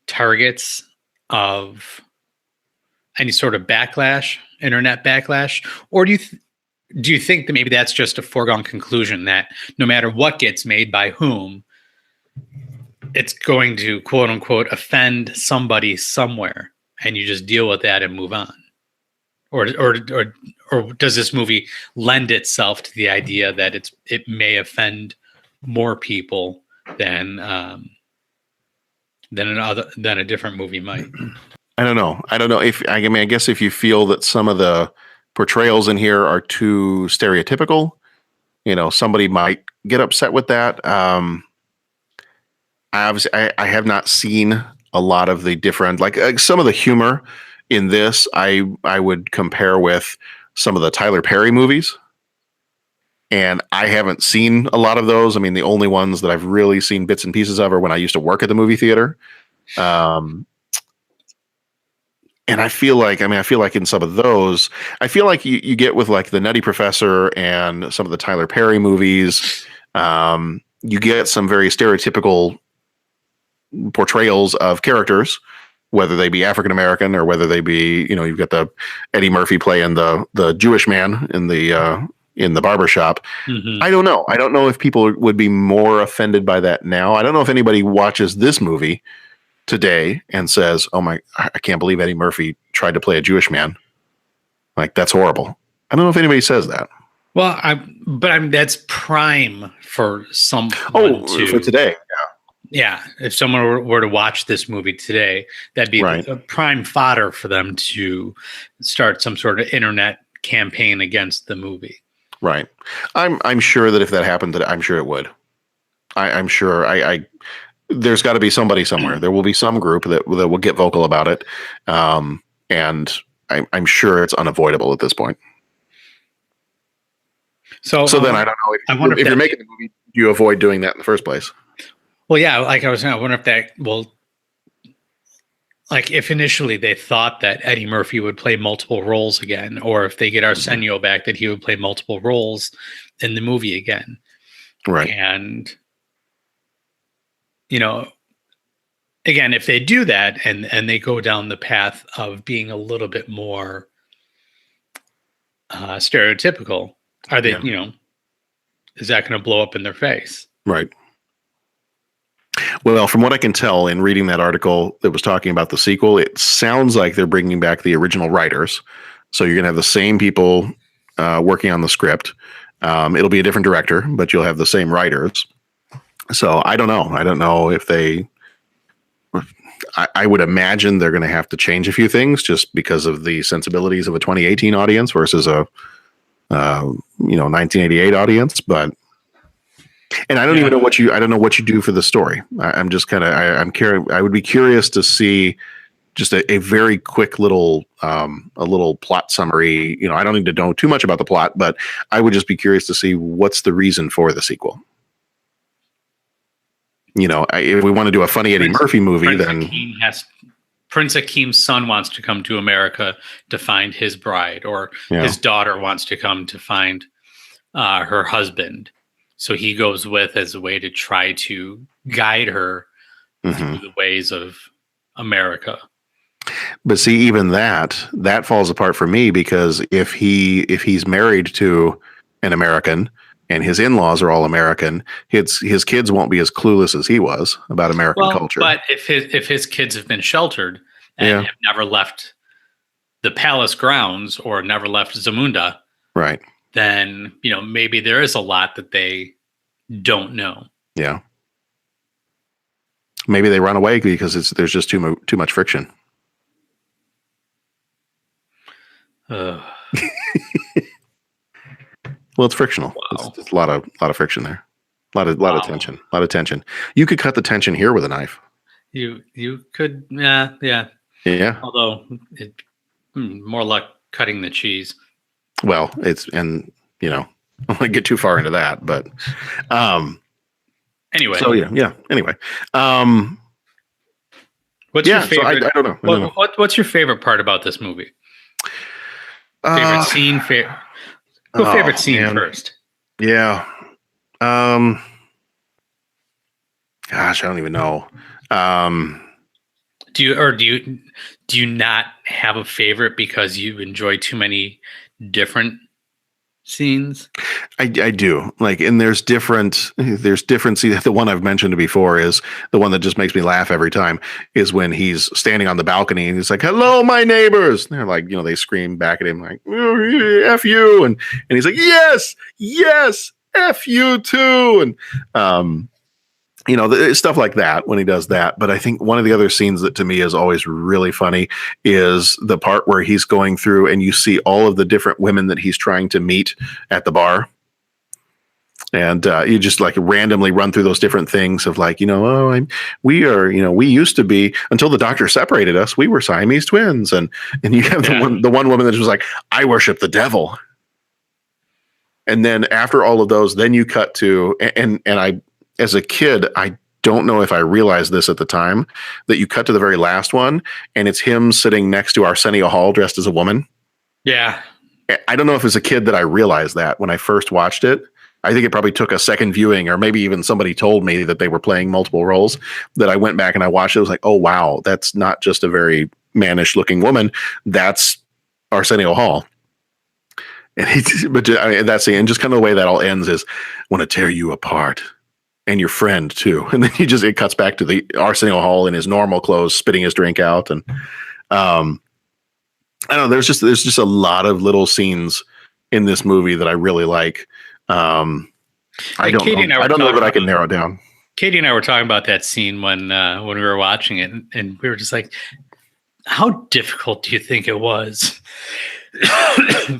targets of any sort of backlash, internet backlash? Or do you think that maybe that's just a foregone conclusion that no matter what gets made by whom, it's going to quote unquote offend somebody somewhere, and you just deal with that and move on? Or does this movie lend itself to the idea that it may offend more people than a different movie might? I don't know. I guess if you feel that some of the portrayals in here are too stereotypical, somebody might get upset with that. I have not seen a lot of the different, like some of the humor in this, I would compare with some of the Tyler Perry movies. And I haven't seen a lot of those. I mean, the only ones that I've really seen bits and pieces of are when I used to work at the movie theater. And I feel like in some of those, I feel like you get with like the Nutty Professor and some of the Tyler Perry movies, you get some very stereotypical portrayals of characters, whether they be African American or whether they be, you've got the Eddie Murphy playing the Jewish man in the barbershop. Mm-hmm. I don't know. I don't know if people would be more offended by that now. I don't know if anybody watches this movie today and says, "Oh my, I can't believe Eddie Murphy tried to play a Jewish man. Like, that's horrible." I don't know if anybody says that. Well, that's prime for someone. For today. Yeah. If someone were to watch this movie today, that'd be Right. a prime fodder for them to start some sort of internet campaign against the movie. Right. I'm sure that if that happened, I'm sure it would. I'm sure. There's got to be somebody somewhere. There will be some group that will get vocal about it, and I'm sure it's unavoidable at this point. So then I don't know if you're making the movie, do you avoid doing that in the first place? Well, yeah, like I was saying, I wonder if that will, like, if initially they thought that Eddie Murphy would play multiple roles again, or if they get Arsenio back, that he would play multiple roles in the movie again. Right. And, again, if they do that and they go down the path of being a little bit more stereotypical, are they, is that going to blow up in their face? Right. Well, from what I can tell in reading that article that was talking about the sequel, it sounds like they're bringing back the original writers. So you're going to have the same people working on the script. It'll be a different director, but you'll have the same writers. So I don't know. I don't know if they... I would imagine they're going to have to change a few things just because of the sensibilities of a 2018 audience versus a 1988 audience. But and I don't even know what you do for the story. I'm just kind of I'm curious. I would be curious to see just a very quick little a little plot summary. I don't need to know too much about the plot, but I would just be curious to see what's the reason for the sequel. If we want to do a funny Eddie Murphy movie, then Prince Akeem's son wants to come to America to find his bride, or his daughter wants to come to find her husband. So he goes with as a way to try to guide her through the ways of America. But see, even that falls apart for me, because if he's married to an American and his in-laws are all American, his kids won't be as clueless as he was about American culture. But if his kids have been sheltered and have never left the palace grounds or never left Zamunda, right, then maybe there is a lot that they don't know. Yeah, maybe they run away because there's just too much friction. Well, it's frictional. Wow. It's a lot of friction there. A lot of tension. A lot of tension. You could cut the tension here with a knife. You could, yeah. Yeah. Although more luck cutting the cheese. Well, I don't want to get too far into that, but anyway. So yeah. Anyway, what's your favorite? So I don't know. What's your favorite part about this movie? Favorite scene. Favorite scene first. Yeah. Gosh, I don't even know. Do you not have a favorite because you enjoy too many different scenes? I do. And there's different scenes. The one I've mentioned before is the one that just makes me laugh every time, is when he's standing on the balcony and he's like, "Hello, my neighbors." And they're like, they scream back at him like, "F you." And he's like, yes, F you too. And, stuff like that when he does that. But I think one of the other scenes that to me is always really funny is the part where he's going through and you see all of the different women that he's trying to meet at the bar. And you just randomly run through those different things of we used to be, until the doctor separated us, we were Siamese twins. And you have the one woman that was like, "I worship the devil." And then after all of those, then you cut to, and I, as a kid, I don't know if I realized this at the time, that you cut to the very last one and it's him sitting next to Arsenio Hall dressed as a woman. Yeah. I don't know if as a kid that I realized that when I first watched it. I think it probably took a second viewing, or maybe even somebody told me that they were playing multiple roles, that I went back and I watched it. I was like, oh, wow, that's not just a very mannish looking woman. That's Arsenio Hall. And that's the end. Just kind of the way that all ends is, want to tear you apart, and your friend too. And then it cuts back to the Arsenio Hall in his normal clothes, spitting his drink out. And I don't know, there's just a lot of little scenes in this movie that I really like. I don't know that I can narrow it down. Katie and I were talking about that scene when we were watching it, and we were just like, how difficult do you think it was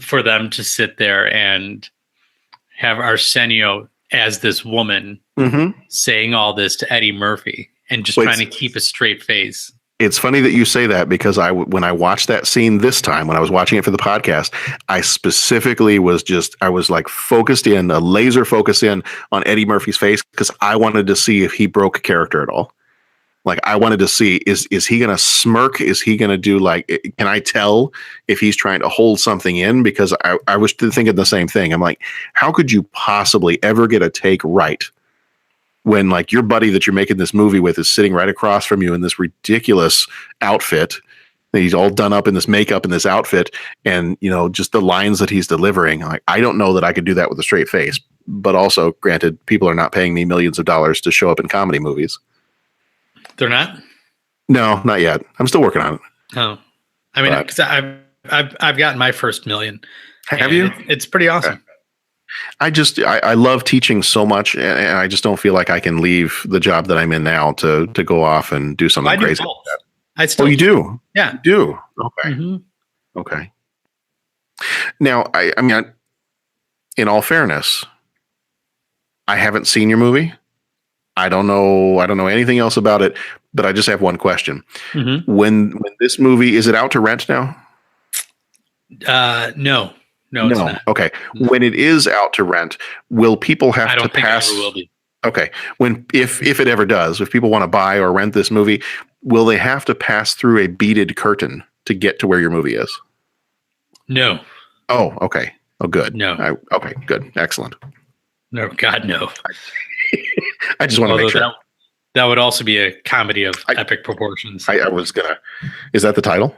for them to sit there and have Arsenio as this woman saying all this to Eddie Murphy and just trying to keep a straight face? It's funny that you say that, because when I watched that scene this time, when I was watching it for the podcast, I specifically was like focused in, a laser focus in on Eddie Murphy's face, because I wanted to see if he broke character at all. Like, I wanted to see, is he going to smirk? Is he going to do can I tell if he's trying to hold something in? Because I was thinking the same thing. I'm like, how could you possibly ever get a take right when like your buddy that you're making this movie with is sitting right across from you in this ridiculous outfit? He's all done up in this makeup and this outfit, and just the lines that he's delivering. Like, I don't know that I could do that with a straight face, but also granted, people are not paying me millions of dollars to show up in comedy movies. They're not? No, not yet. I'm still working on it. Oh, I mean, because I've gotten my first million. Have you? It's pretty awesome. I love teaching so much, and I just don't feel like I can leave the job that I'm in now to go off and do something crazy. I still. Oh, you do? Yeah. You do? Okay. Mm-hmm. Okay. Now, I mean, in all fairness, I haven't seen your movie. I don't know anything else about it, but I just have one question. Mm-hmm. When this movie, is it out to rent now? No, it's not. Okay. No. When it is out to rent, will people have to pass? It ever will be. Okay. If it ever does, if people want to buy or rent this movie, will they have to pass through a beaded curtain to get to where your movie is? No. Oh, okay. Oh, good. No. Okay, good. Excellent. No, God, no. I just want to make sure. That would also be a comedy of epic proportions. I was gonna. Is that the title?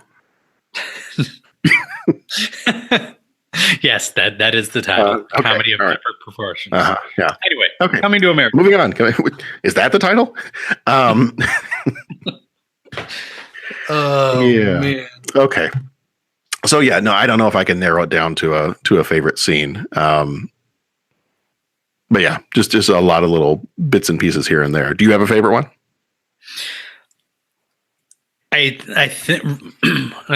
Yes, that is the title. Okay, Comedy of epic proportions. Yeah. Anyway, okay. Coming to America. Moving on. Is that the title? Oh yeah. Man. Okay. So yeah, no, I don't know if I can narrow it down to a favorite scene. But yeah, just a lot of little bits and pieces here and there. Do you have a favorite one? I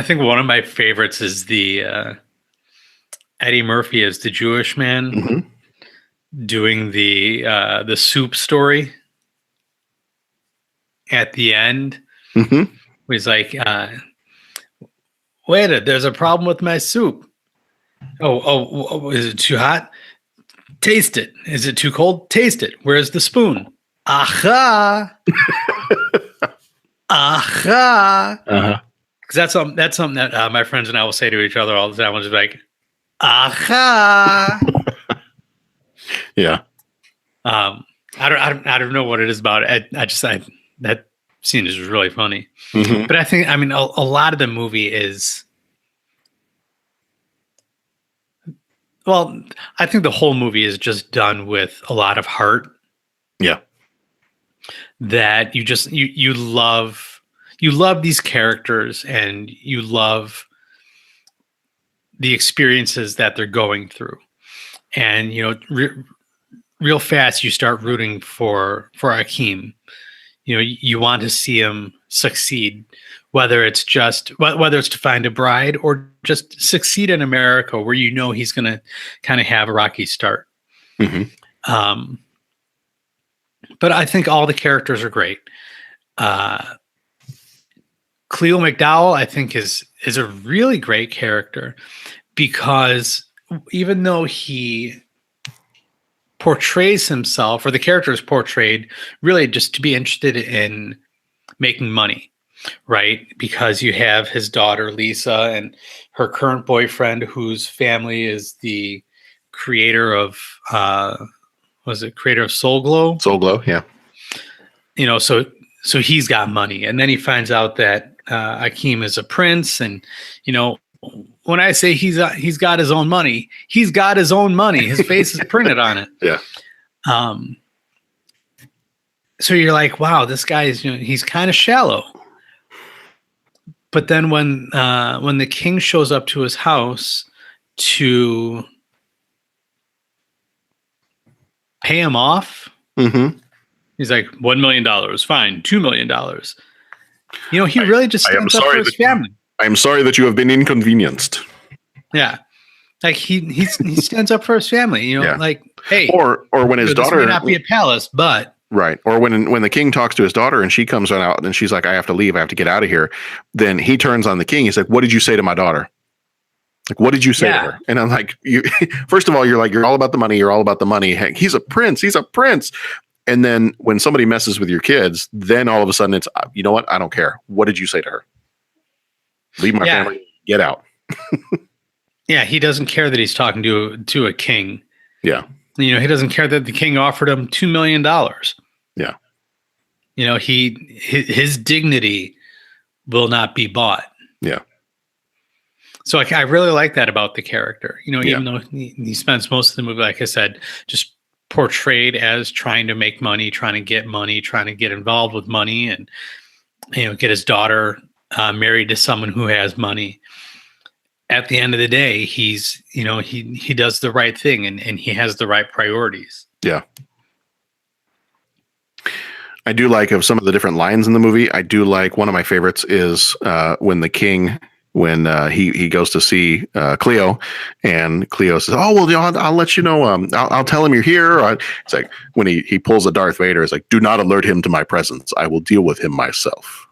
think one of my favorites is the Eddie Murphy as the Jewish man doing the soup story at the end. Mm-hmm. He's like, wait, there's a problem with my soup. Oh, is it too hot? Taste it. Is it too cold? Taste it. Where's the spoon? Aha. Aha. Uh-huh. Because that's something that my friends and I will say to each other all the time. We'll just be like, aha. Yeah. I don't know what it is about it. That scene is really funny. Mm-hmm. But a lot of the movie is. Well, I think the whole movie is just done with a lot of heart. Yeah. That you love these characters, and you love the experiences that they're going through. And real fast you start rooting for Akeem. You want to see him succeed, whether it's to find a bride or just succeed in America, where he's going to kind of have a rocky start. Mm-hmm. But I think all the characters are great. Cleo McDowell, I think, is a really great character, because even though he portrays himself, or the character is portrayed really just to be interested in making money, right? Because you have his daughter Lisa and her current boyfriend, whose family is the creator of creator of Soul Glow? Soul Glow, yeah. So he's got money, and then he finds out that Akeem is a prince, and when I say he's got his own money, he's got his own money. His face is printed on it. Yeah. So you're like, wow, this guy is, he's kind of shallow. But then when the king shows up to his house to pay him off, he's like, $1 million, fine, $2 million. He really just stands up for his family. I am sorry that you have been inconvenienced. Yeah. Like he stands up for his family, like, hey, or when his daughter this may not be a palace, but right. Or when the king talks to his daughter and she comes on out and she's like, I have to leave, I have to get out of here. Then he turns on the king. He's like, what did you say to my daughter? Like, what did you say to her? And I'm like, first of all, you're like, you're all about the money. You're all about the money. Heck, he's a prince. He's a prince. And then when somebody messes with your kids, then all of a sudden it's, you know what? I don't care. What did you say to her? Leave my family. Get out. Yeah, he doesn't care that he's talking to a king. Yeah. He doesn't care that the king offered him $2 million. Yeah. His dignity will not be bought. Yeah. So I really like that about the character. Even though he spends most of the movie, like I said, just portrayed as trying to make money, trying to get money, trying to get involved with money, and get his daughter married to someone who has money. At the end of the day, he's he does the right thing, and he has the right priorities. Yeah. I do like of some of the different lines in the movie. I do like, one of my favorites is when the king, when he goes to see Cleo, and Cleo says, "Oh well, I'll let you know. I'll tell him you're here." It's like when he pulls a Darth Vader. It's like, "Do not alert him to my presence. I will deal with him myself."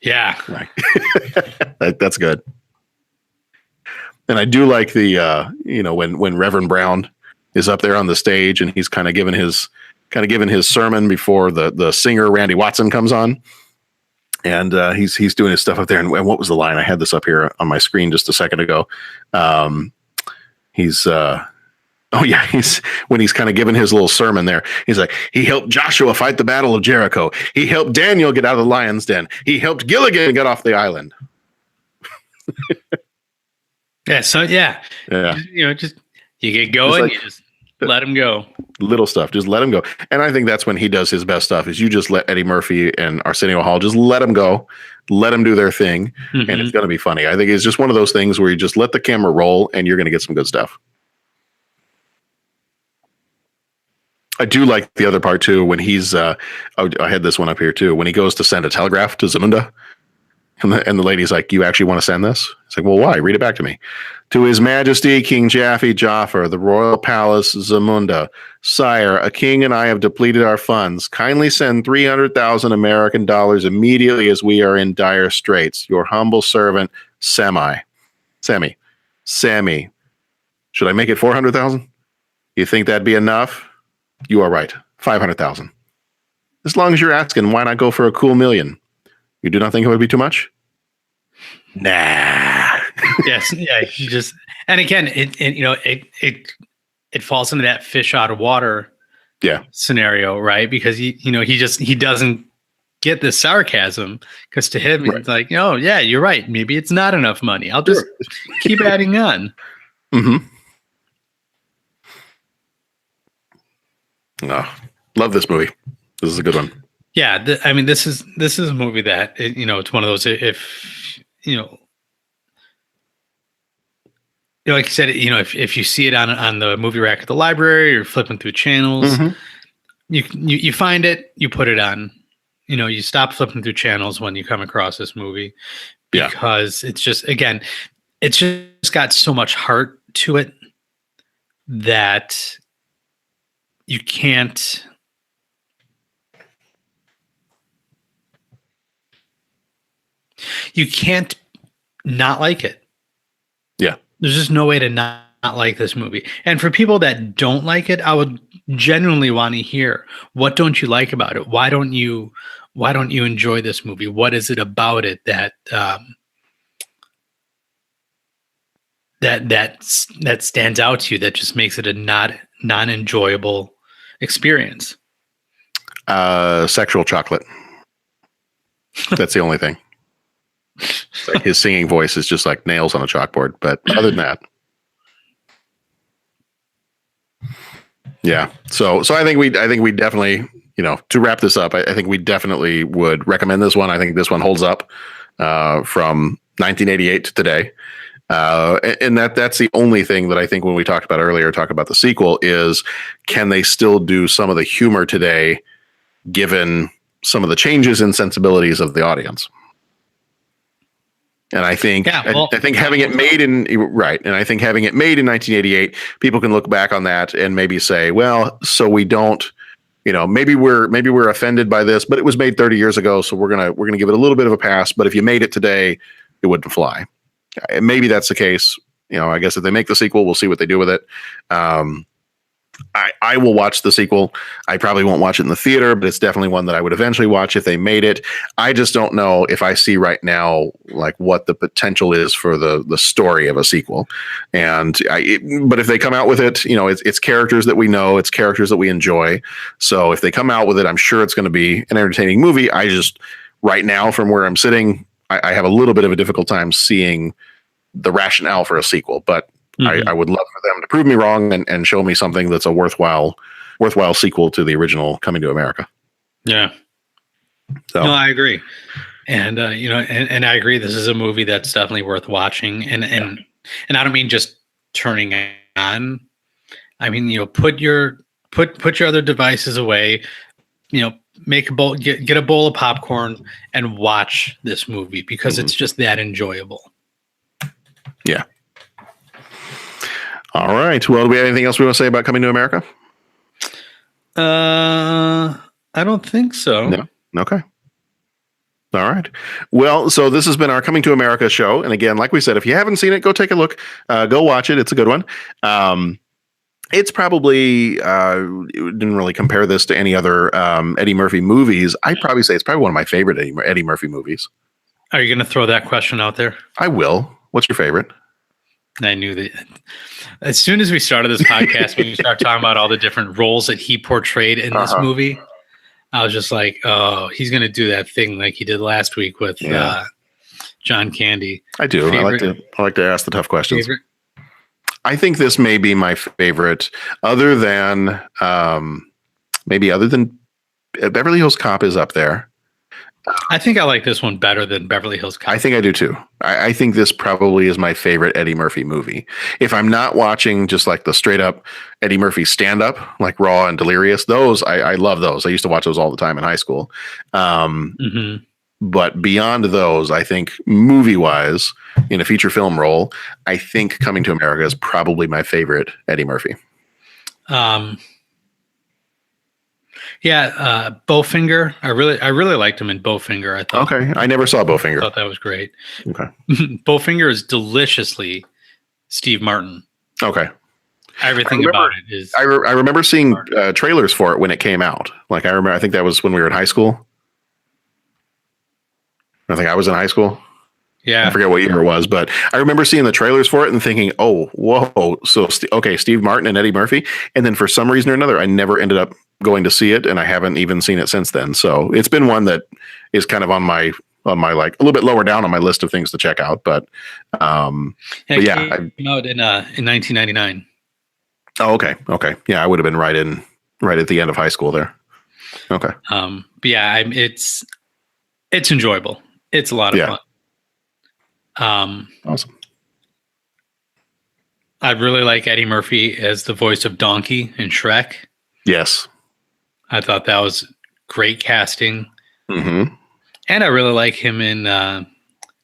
Yeah, right. That's good. And I do like the when Reverend Brown is up there on the stage and he's kind of giving his sermon before the singer Randy Watson comes on, and he's doing his stuff up there. And what was the line? I had this up here on my screen just a second ago. He's when he's kind of giving his little sermon there. He's like, he helped Joshua fight the Battle of Jericho. He helped Daniel get out of the lion's den. He helped Gilligan get off the island. Yeah. So yeah. Just you get going. Like, you just let him go. Little stuff, just let him go. And I think that's when he does his best stuff. Is you just let Eddie Murphy and Arsenio Hall just let him go, let them do their thing, and it's going to be funny. I think it's just one of those things where you just let the camera roll, and you're going to get some good stuff. I do like the other part too when he's. I had this one up here too when he goes to send a telegraph to Zamunda. And the lady's like, "You actually want to send this?" It's like, "Well, why? Read it back to me." "To His Majesty King Jaffe Jaffer, the Royal Palace, Zamunda. Sire, a king and I have depleted our funds. Kindly send 300,000 American dollars immediately, as we are in dire straits. Your humble servant, Sammy. Should I make it 400,000? You think that'd be enough? You are right. 500,000. As long as you're asking, why not go for a cool $1 million? You do not think it would be too much?" Nah. Yes. Yeah. You just, and again, it falls into that fish out of water scenario, right? Because he doesn't get the sarcasm, because to him, it's like, "Oh yeah, you're right. Maybe it's not enough money. I'll just keep adding on." Mm-hmm. Oh, love this movie. This is a good one. Yeah, this is a movie that it's one of those, if like you said, if you see it on the movie rack at the library, or flipping through channels, you find it, you put it on. You stop flipping through channels when you come across this movie, because it's just, again, it's just got so much heart to it that you can't. You can't not like it. Yeah. There's just no way to not like this movie. And for people that don't like it, I would genuinely want to hear, what don't you like about it? Why don't you enjoy this movie? What is it about it that that stands out to you, that just makes it a non-enjoyable experience? Sexual chocolate. That's the only thing. Like his singing voice is just like nails on a chalkboard. But other than that, yeah. So I think we definitely, to wrap this up, I think we definitely would recommend this one. I think this one holds up from 1988 to today. And that's the only thing that I think when we talked about the sequel is, can they still do some of the humor today, given some of the changes in sensibilities of the audience? And I think, I think having it made in 1988, people can look back on that and maybe say, well, so we don't, maybe we're offended by this, but it was made 30 years ago, so we're gonna give it a little bit of a pass. But if you made it today, it wouldn't fly. Maybe that's the case. I guess if they make the sequel, we'll see what they do with it. I will watch the sequel. I probably won't watch it in the theater, but it's definitely one that I would eventually watch if they made it. I just don't know if I see right now like what the potential is for the story of a sequel. But if they come out with it, it's characters that we know, it's characters that we enjoy. So if they come out with it, I'm sure it's going to be an entertaining movie. I just right now, from where I'm sitting, I have a little bit of a difficult time seeing the rationale for a sequel, but I would love for them to prove me wrong and show me something that's a worthwhile sequel to the original Coming to America. Yeah. So. No, I agree. And, and I agree. This is a movie that's definitely worth watching. And I don't mean just turning on. I mean, put your other devices away, make a bowl, get a bowl of popcorn and watch this movie, because it's just that enjoyable. Yeah. All right. Well, do we have anything else we want to say about Coming to America? I don't think so. No. Okay. All right. Well, so this has been our Coming to America show. And again, like we said, if you haven't seen it, go take a look. Go watch it. It's a good one. It's probably, didn't really compare this to any other Eddie Murphy movies. I'd probably say it's probably one of my favorite Eddie Murphy movies. Are you going to throw that question out there? I will. What's your favorite? I knew that. As soon as we started this podcast, when we started talking about all the different roles that he portrayed in this movie, I was just like, oh, he's going to do that thing like he did last week with John Candy. I do. I like to ask the tough questions. Favorite? I think this may be my favorite, other than Beverly Hills Cop is up there. I think I like this one better than Beverly Hills Cop. I think I do too. I think this probably is my favorite Eddie Murphy movie. If I'm not watching just like the straight up Eddie Murphy stand up, like Raw and Delirious, those I love those. I used to watch those all the time in high school. But beyond those, I think movie wise, in a feature film role, I think Coming to America is probably my favorite Eddie Murphy. Bowfinger. I really liked him in Bowfinger. I thought. Okay, I never saw Bowfinger. I thought that was great. Okay, Bowfinger is deliciously Steve Martin. Okay, everything about it is. I remember seeing trailers for it when it came out. Like I think that was when we were in high school. I think I was in high school. Yeah, I forget what year it was, but I remember seeing the trailers for it and thinking, "Oh, whoa!" So, Steve Martin and Eddie Murphy, and then for some reason or another, I never ended up going to see it, and I haven't even seen it since then. So it's been one that is kind of on my like a little bit lower down on my list of things to check out. But it came out in 1999. Oh, okay, yeah, I would have been right at the end of high school there. Okay, but yeah, it's enjoyable. It's a lot of fun. Awesome. I really like Eddie Murphy as the voice of Donkey in Shrek. Yes. I thought that was great casting. Mm-hmm. And I really like him in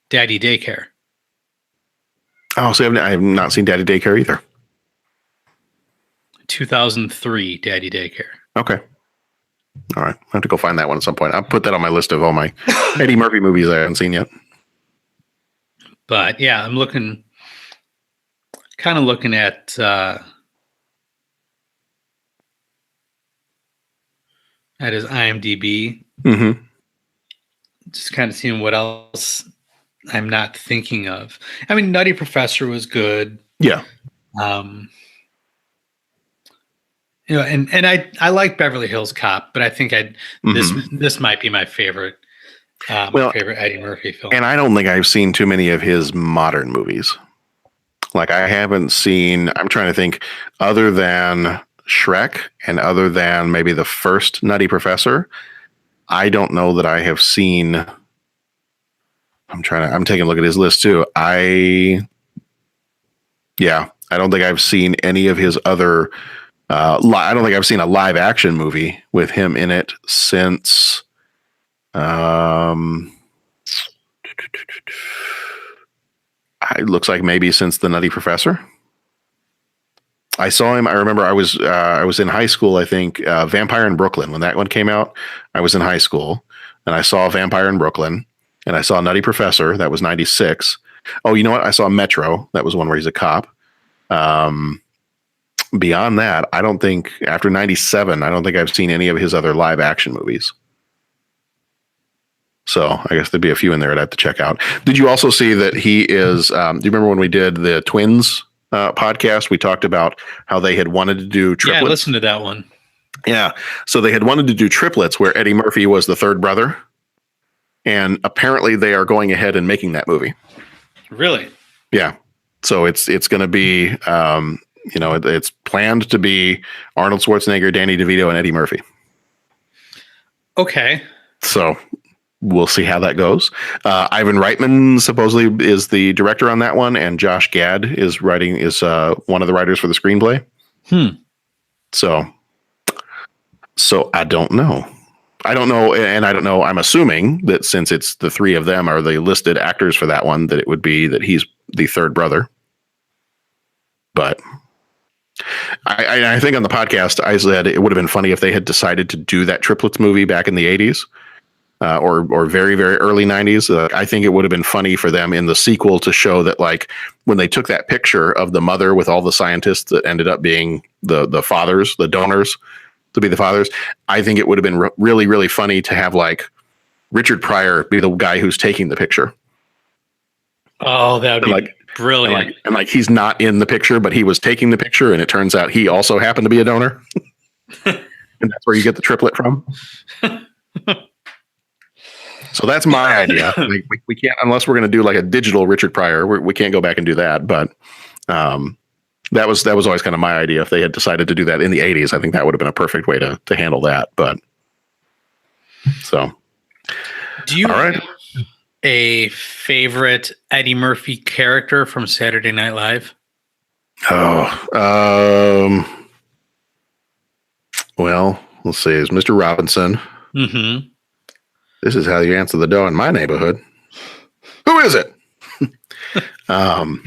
Daddy Daycare. Oh, so I have not seen Daddy Daycare either. 2003 Daddy Daycare. Okay. All right. I have to go find that one at some point. I'll put that on my list of all my Eddie Murphy movies I haven't seen yet. But yeah, I'm looking. kind of looking at his IMDb. Mm-hmm. Just kind of seeing what else I'm not thinking of. I mean, Nutty Professor was good. Yeah. And I like Beverly Hills Cop, but I think this might be my favorite favorite Eddie Murphy film. And I don't think I've seen too many of his modern movies. Like I haven't seen, I'm trying to think, other than Shrek and other than maybe the first Nutty Professor, I don't know that I have seen. I'm taking a look at his list too. I don't think I've seen any of his other. I don't think I've seen a live action movie with him in it since. It looks like maybe since the Nutty Professor. I saw him. I remember I was in high school. I think Vampire in Brooklyn, when that one came out, I was in high school and I saw Vampire in Brooklyn and I saw Nutty Professor. That was 96. Oh, you know what? I saw Metro. That was one where he's a cop. Beyond that, I don't think after 97, I don't think I've seen any of his other live action movies. So I guess there'd be a few in there I'd have to check out. Did you also see that he is, do you remember when we did the Twins podcast, we talked about how they had wanted to do triplets? Yeah, I listened to that one. Yeah. So they had wanted to do triplets where Eddie Murphy was the third brother. And apparently they are going ahead and making that movie. Really? Yeah. So it's going to be, it's planned to be Arnold Schwarzenegger, Danny DeVito, and Eddie Murphy. Okay. So we'll see how that goes. Ivan Reitman supposedly is the director on that one, and Josh Gad is one of the writers for the screenplay. So I don't know. And I don't know. I'm assuming that since it's the three of them are the listed actors for that one, that it would be that he's the third brother. But I think on the podcast, I said it would have been funny if they had decided to do that triplets movie back in the 80s. Or very, very early 90s. I think it would have been funny for them in the sequel to show that, like, when they took that picture of the mother with all the scientists that ended up being the fathers, the donors to be the fathers, I think it would have been really, really funny to have, like, Richard Pryor be the guy who's taking the picture. Oh, that would be like brilliant. And he's not in the picture, but he was taking the picture, and it turns out he also happened to be a donor. And that's where you get the triplet from. So that's my idea. We can't, unless we're going to do like a digital Richard Pryor, we can't go back and do that. But that was always kind of my idea. If they had decided to do that in the 80s, I think that would have been a perfect way to handle that. But so, do you have a favorite Eddie Murphy character from Saturday Night Live? Well, let's see. It's Mr. Robinson. Mm-hmm. This is how you answer the door in my neighborhood. Who is it? I'm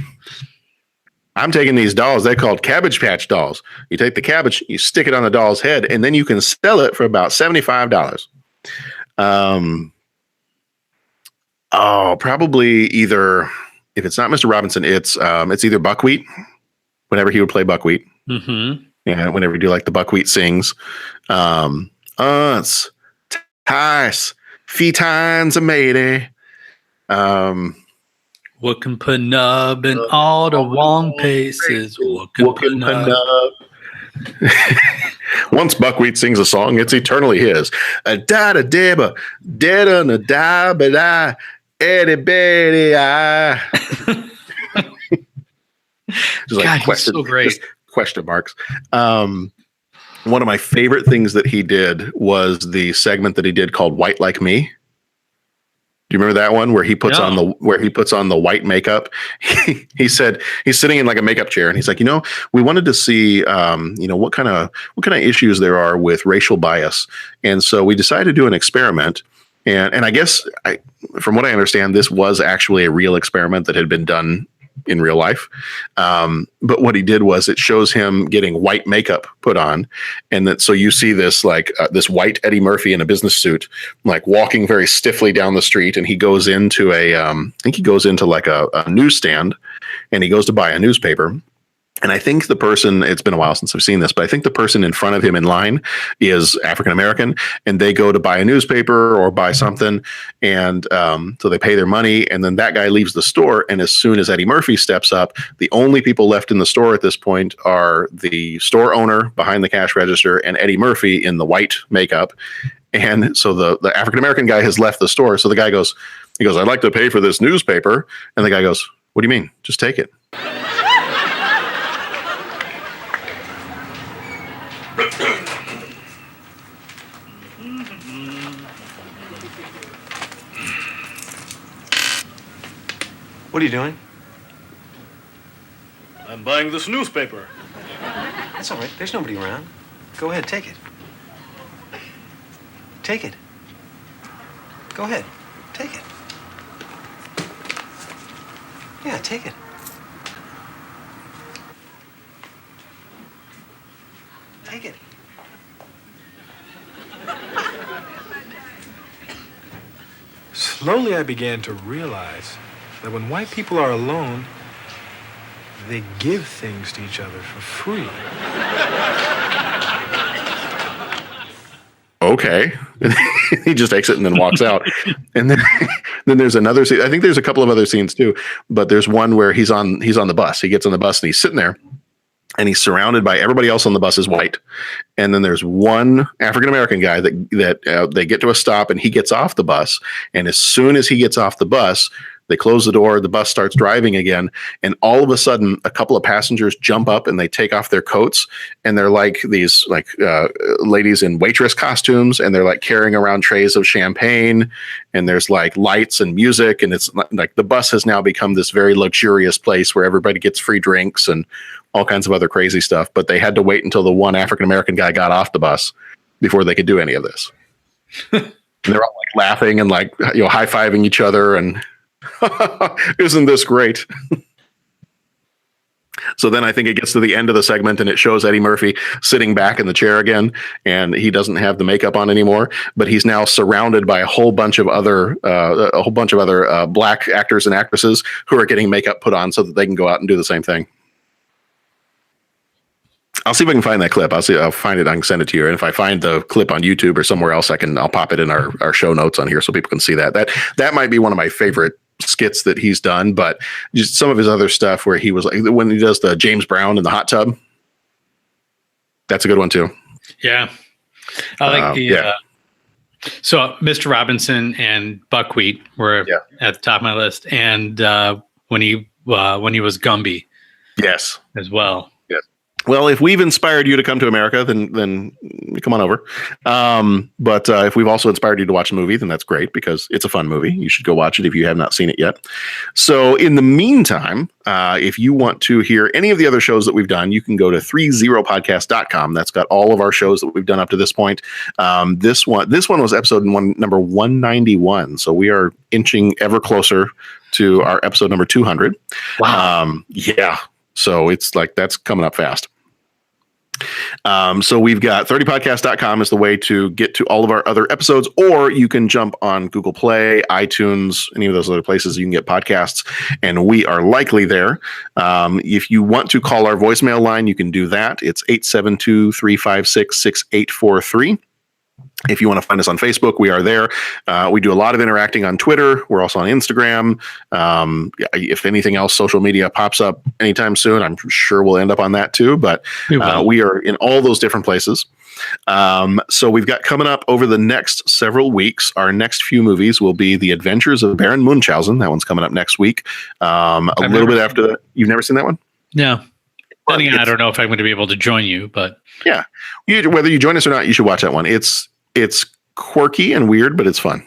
taking these dolls. They're called Cabbage Patch dolls. You take the cabbage, you stick it on the doll's head, and then you can sell it for about $75. Probably either, if it's not Mr. Robinson, it's either Buckwheat, whenever he would play Buckwheat. Mm-hmm. Yeah, whenever you do like the Buckwheat sings. It's Tice. Fetines a matey. What can put nub in all the wrong paces? What can put nub? Once Buckwheat sings a song, it's eternally his. A da da deba, dead on a da ba da, Eddie Betty I. Just like question, so great. Question marks. One of my favorite things that he did was the segment that he did called White Like Me. Do you remember that one where he puts on the white makeup? He said he's sitting in like a makeup chair and he's like, we wanted to see, what kind of issues there are with racial bias. And so we decided to do an experiment. And I guess from what I understand, this was actually a real experiment that had been done in real life. But what he did was it shows him getting white makeup put on. And that, so you see this, like this white Eddie Murphy in a business suit, like walking very stiffly down the street. And he goes into like a newsstand and he goes to buy a newspaper. And I think the person, it's been a while since I've seen this, but I think the person in front of him in line is African American, and they go to buy a newspaper or buy something. And so they pay their money, and then that guy leaves the store. And as soon as Eddie Murphy steps up, the only people left in the store at this point are the store owner behind the cash register and Eddie Murphy in the white makeup. And so the African American guy has left the store. So the guy goes, I'd like to pay for this newspaper. And the guy goes, what do you mean? Just take it. What are you doing? I'm buying this newspaper. That's all right. There's nobody around. Go ahead, take it. Take it. Go ahead, take it. Yeah, take it. Take it. Slowly I began to realize that when white people are alone, they give things to each other for free. Okay. He just takes it and then walks out. And then there's another scene. I think there's a couple of other scenes too, but there's one where he's on the bus. He gets on the bus and he's sitting there and he's surrounded by everybody else on the bus is white. And then there's one African-American guy that they get to a stop and he gets off the bus. And as soon as he gets off the bus, they close the door, the bus starts driving again, and all of a sudden, a couple of passengers jump up and they take off their coats, and they're like these ladies in waitress costumes, and they're like carrying around trays of champagne, and there's like lights and music, and it's like the bus has now become this very luxurious place where everybody gets free drinks and all kinds of other crazy stuff. But they had to wait until the one African-American guy got off the bus before they could do any of this. And they're all like laughing and like high-fiving each other and isn't this great? So then I think it gets to the end of the segment and it shows Eddie Murphy sitting back in the chair again, and he doesn't have the makeup on anymore, but he's now surrounded by a whole bunch of other black actors and actresses who are getting makeup put on so that they can go out and do the same thing. I'll see if I can find that clip. I'll find it. I can send it to you. And if I find the clip on YouTube or somewhere else, I'll pop it in our show notes on here so people can see that. That might be one of my favorite skits that he's done, but just some of his other stuff where he was like when he does the James Brown in the hot tub. That's a good one too. Yeah. I like so Mr. Robinson and Buckwheat were at the top of my list. And when he was Gumby. Yes. As well. Well, if we've inspired you to come to America, then come on over. But if we've also inspired you to watch a movie, then that's great because it's a fun movie. You should go watch it if you have not seen it yet. So in the meantime, if you want to hear any of the other shows that we've done, you can go to 30podcast.com. That's got all of our shows that we've done up to this point. This one was episode number 191. So we are inching ever closer to our episode number 200. Wow. Yeah. So it's like that's coming up fast. So we've got 30podcast.com is the way to get to all of our other episodes, or you can jump on Google Play, iTunes, any of those other places you can get podcasts, and we are likely there. If you want to call our voicemail line, you can do that. It's 872-356-6843. If you want to find us on Facebook, we are there. We do a lot of interacting on Twitter. We're also on Instagram. If anything else, social media pops up anytime soon, I'm sure we'll end up on that too. But we are in all those different places. So we've got coming up over the next several weeks. Our next few movies will be The Adventures of Baron Munchausen. That one's coming up next week. A little bit after that. You've never seen that one? No. I don't know if I'm going to be able to join you, but yeah, whether you join us or not, you should watch that one. It's quirky and weird, but it's fun.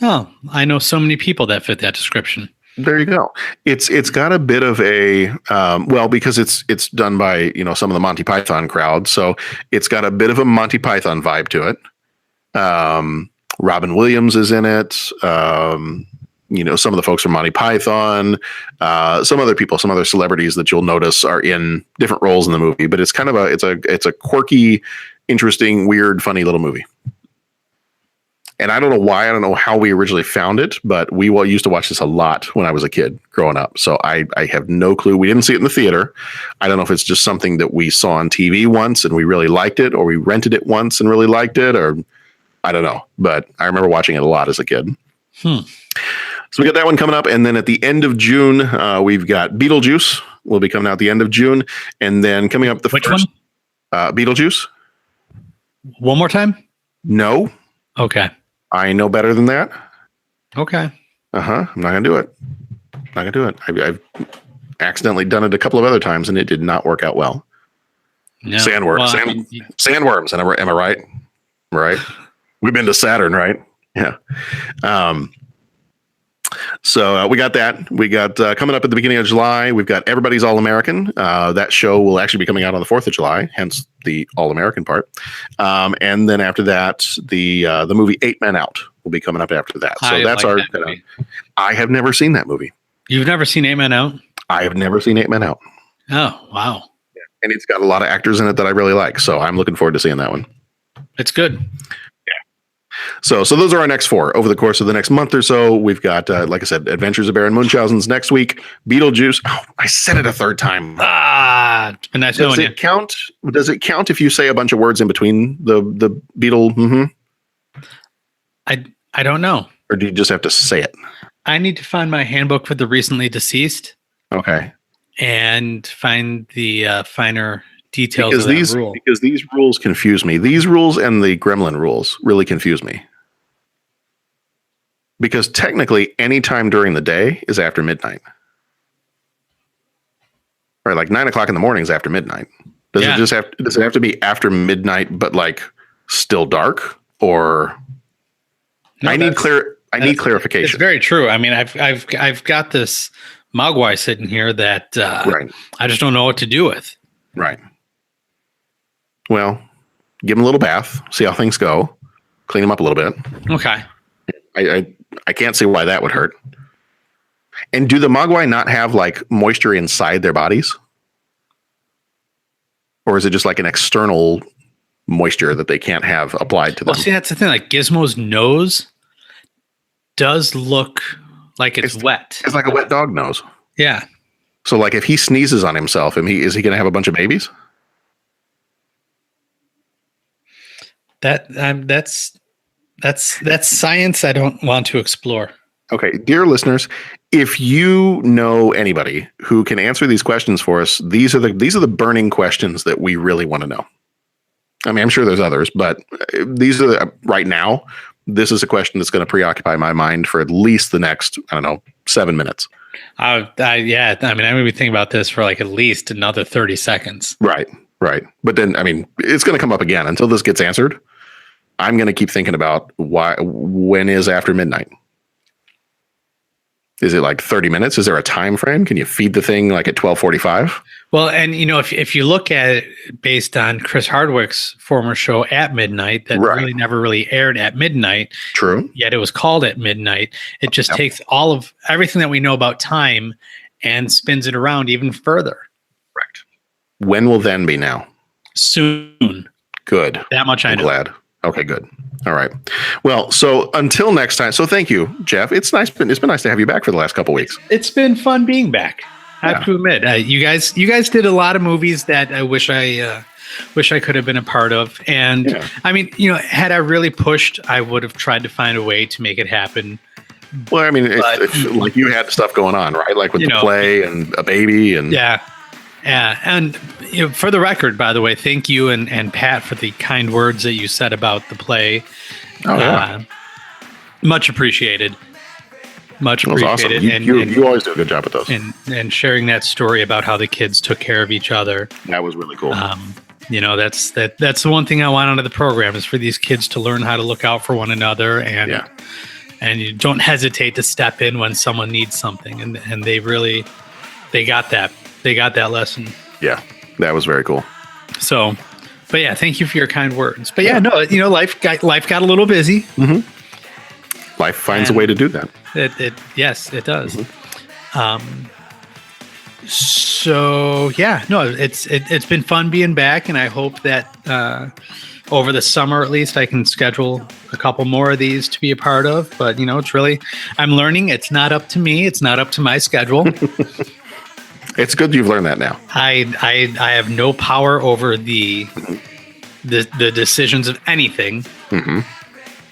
Oh, I know so many people that fit that description. There you go. It's got a bit of a because it's done by some of the Monty Python crowd, so it's got a bit of a Monty Python vibe to it. Robin Williams is in it. Some of the folks from Monty Python, some other people, some other celebrities that you'll notice are in different roles in the movie. But it's kind of it's a quirky, interesting, weird, funny little movie. And I don't know why. I don't know how we originally found it, but we used to watch this a lot when I was a kid growing up. So I have no clue. We didn't see it in the theater. I don't know if it's just something that we saw on TV once and we really liked it, or we rented it once and really liked it, or I don't know. But I remember watching it a lot as a kid. So we got that one coming up. And then at the end of June, we've got Beetlejuice will be coming out at the end of June. And then coming up Which one? Beetlejuice. One more time? No. Okay. I know better than that. Okay. I'm not going to do it. Not going to do it. I've accidentally done it a couple of other times and it did not work out well. No. Sandworms. Am I right? Right. We've been to Saturn, right? Yeah. So we got that. We got coming up at the beginning of July. We've got Everybody's All American. That show will actually be coming out on the 4th of July, hence the All American part. And then after that, the movie 8 Men Out will be coming up after that. So that's our. I have never seen that movie. You've never seen 8 Men Out? I have never seen 8 Men Out. Oh, wow. And it's got a lot of actors in it that I really like. So I'm looking forward to seeing that one. It's good. So those are our next 4 over the course of the next month or so. We've got, like I said, Adventures of Baron Munchausen's next week. Beetlejuice. Oh, I said it a third time. It's been nice knowing you. Count? Does it count if you say a bunch of words in between the Beetle? I don't know. Or do you just have to say it? I need to find my handbook for the recently deceased. Okay. And find the finer details of that rule. Because these rules confuse me. These rules and the gremlin rules really confuse me. Because technically, any time during the day is after midnight. Right, like 9 o'clock in the morning is after midnight. Does it have to be after midnight, but like still dark? Or I need clarification. It's very true. I mean, I've got this Mogwai sitting here that I just don't know what to do with. Right. Well, give him a little bath, see how things go, clean him up a little bit. Okay. I can't see why that would hurt. And do the Mogwai not have like moisture inside their bodies? Or is it just like an external moisture that they can't have applied to them? Well, see, that's the thing. Like Gizmo's nose does look like it's wet. It's like a wet dog nose. Yeah. So like if he sneezes on himself, is he going to have a bunch of babies? That's science I don't want to explore. Okay, dear listeners, if you know anybody who can answer these questions for us, these are the burning questions that we really want to know. I mean, I'm sure there's others, but these are right now. This is a question that's going to preoccupy my mind for at least the next, 7 minutes. Yeah. I mean, I'm going to be thinking about this for like at least another 30 seconds. Right. But then, I mean, it's going to come up again until this gets answered. I'm going to keep thinking about when is after midnight? Is it like 30 minutes? Is there a time frame? Can you feed the thing like at 12:45? Well, and if you look at it based on Chris Hardwick's former show At Midnight, that really never really aired at midnight. True. Yet it was called At Midnight. It just takes all of everything that we know about time and spins it around even further. Correct. When will then be now? Soon. Good. That much I know. Glad. Okay, good. All right. Well, so until next time. So thank you, Jeff. It's been nice to have you back for the last couple weeks. It's been fun being back. I have to admit, you guys did a lot of movies that I wish I could have been a part of. And I mean, had I really pushed, I would have tried to find a way to make it happen. Well, I mean, it's like you had stuff going on, right? Like with the play and a baby and yeah. And for the record, by the way, thank you and Pat for the kind words that you said about the play. Oh, yeah. Much appreciated. Much appreciated. Awesome. And you always do a good job with those. And sharing that story about how the kids took care of each other. That was really cool. That's the one thing I want out of the program is for these kids to learn how to look out for one another and you don't hesitate to step in when someone needs something. And they got that. They got that lesson. Yeah, that was very cool. So, but yeah, thank you for your kind words. But life got a little busy. Mm-hmm. Life finds a way to do that. Yes, it does. Mm-hmm. So yeah, no, it's been fun being back, and I hope that over the summer at least I can schedule a couple more of these to be a part of. But it's really, I'm learning it's not up to me. It's not up to my schedule. It's good you've learned that now. I have no power over the decisions of anything. Mm-hmm.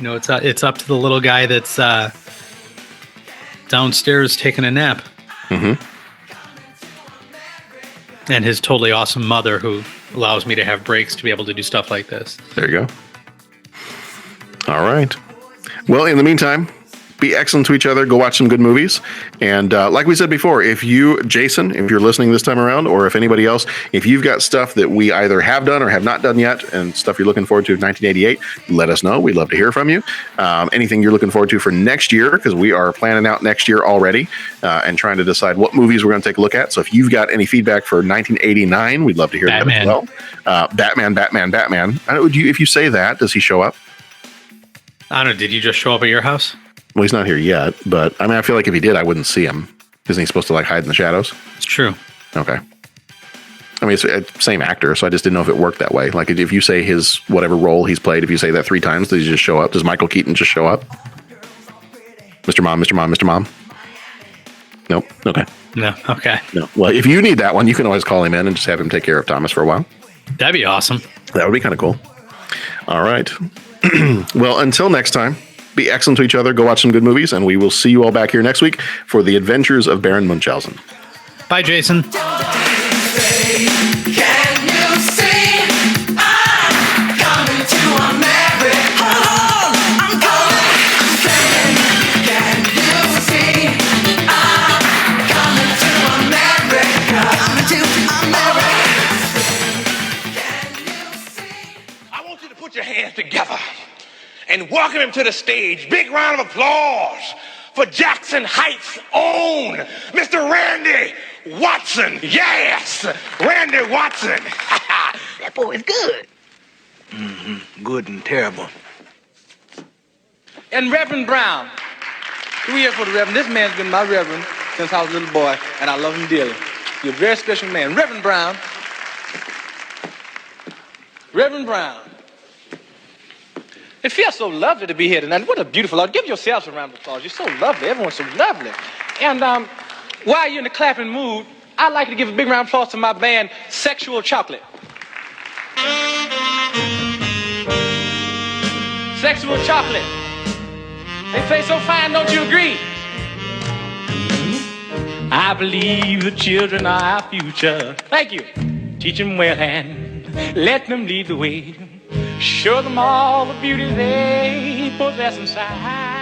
It's up to the little guy that's downstairs taking a nap. Mm-hmm. And his totally awesome mother who allows me to have breaks to be able to do stuff like this. There you go. All right. Well, in the meantime, be excellent to each other. Go watch some good movies. And like we said before, if you, Jason, if you're listening this time around, or if anybody else, if you've got stuff that we either have done or have not done yet and stuff you're looking forward to in 1988, let us know. We'd love to hear from you. Anything you're looking forward to for next year, because we are planning out next year already and trying to decide what movies we're going to take a look at. So if you've got any feedback for 1989, we'd love to hear that as well. Batman. If you say that, does he show up? I don't know. Did you just show up at your house? Well, he's not here yet, but I feel like if he did, I wouldn't see him. Isn't he supposed to hide in the shadows? It's true. Okay. It's the same actor, so I just didn't know if it worked that way. Like if you say his whatever role he's played, if you say that 3 times, does he just show up? Does Michael Keaton just show up? Mr. Mom, Mr. Mom, Mr. Mom. Nope. Okay. No. Okay. No. Well, if you need that one, you can always call him in and just have him take care of Thomas for a while. That'd be awesome. That would be kind of cool. All right. Well, until next time, be excellent to each other. Go watch some good movies, and we will see you all back here next week for the adventures of Baron Munchausen. Bye, Jason. Put your hands together and welcome him to the stage. Big round of applause for Jackson Heights' own Mr. Randy Watson. Yes, Randy Watson. That boy is good. Mm-hmm. Good and terrible. And Reverend Brown. We here for the Reverend. This man's been my Reverend since I was a little boy, and I love him dearly. He's a very special man. Reverend Brown. Reverend Brown. It feels so lovely to be here tonight. What a beautiful audience. Give yourselves a round of applause. You're so lovely. Everyone's so lovely. And while you're in the clapping mood, I'd like to give a big round of applause to my band, Sexual Chocolate. Sexual Chocolate. They play so fine, don't you agree? I believe the children are our future. Thank you. Teach them well and let them lead the way. Show them all the beauty they possess inside.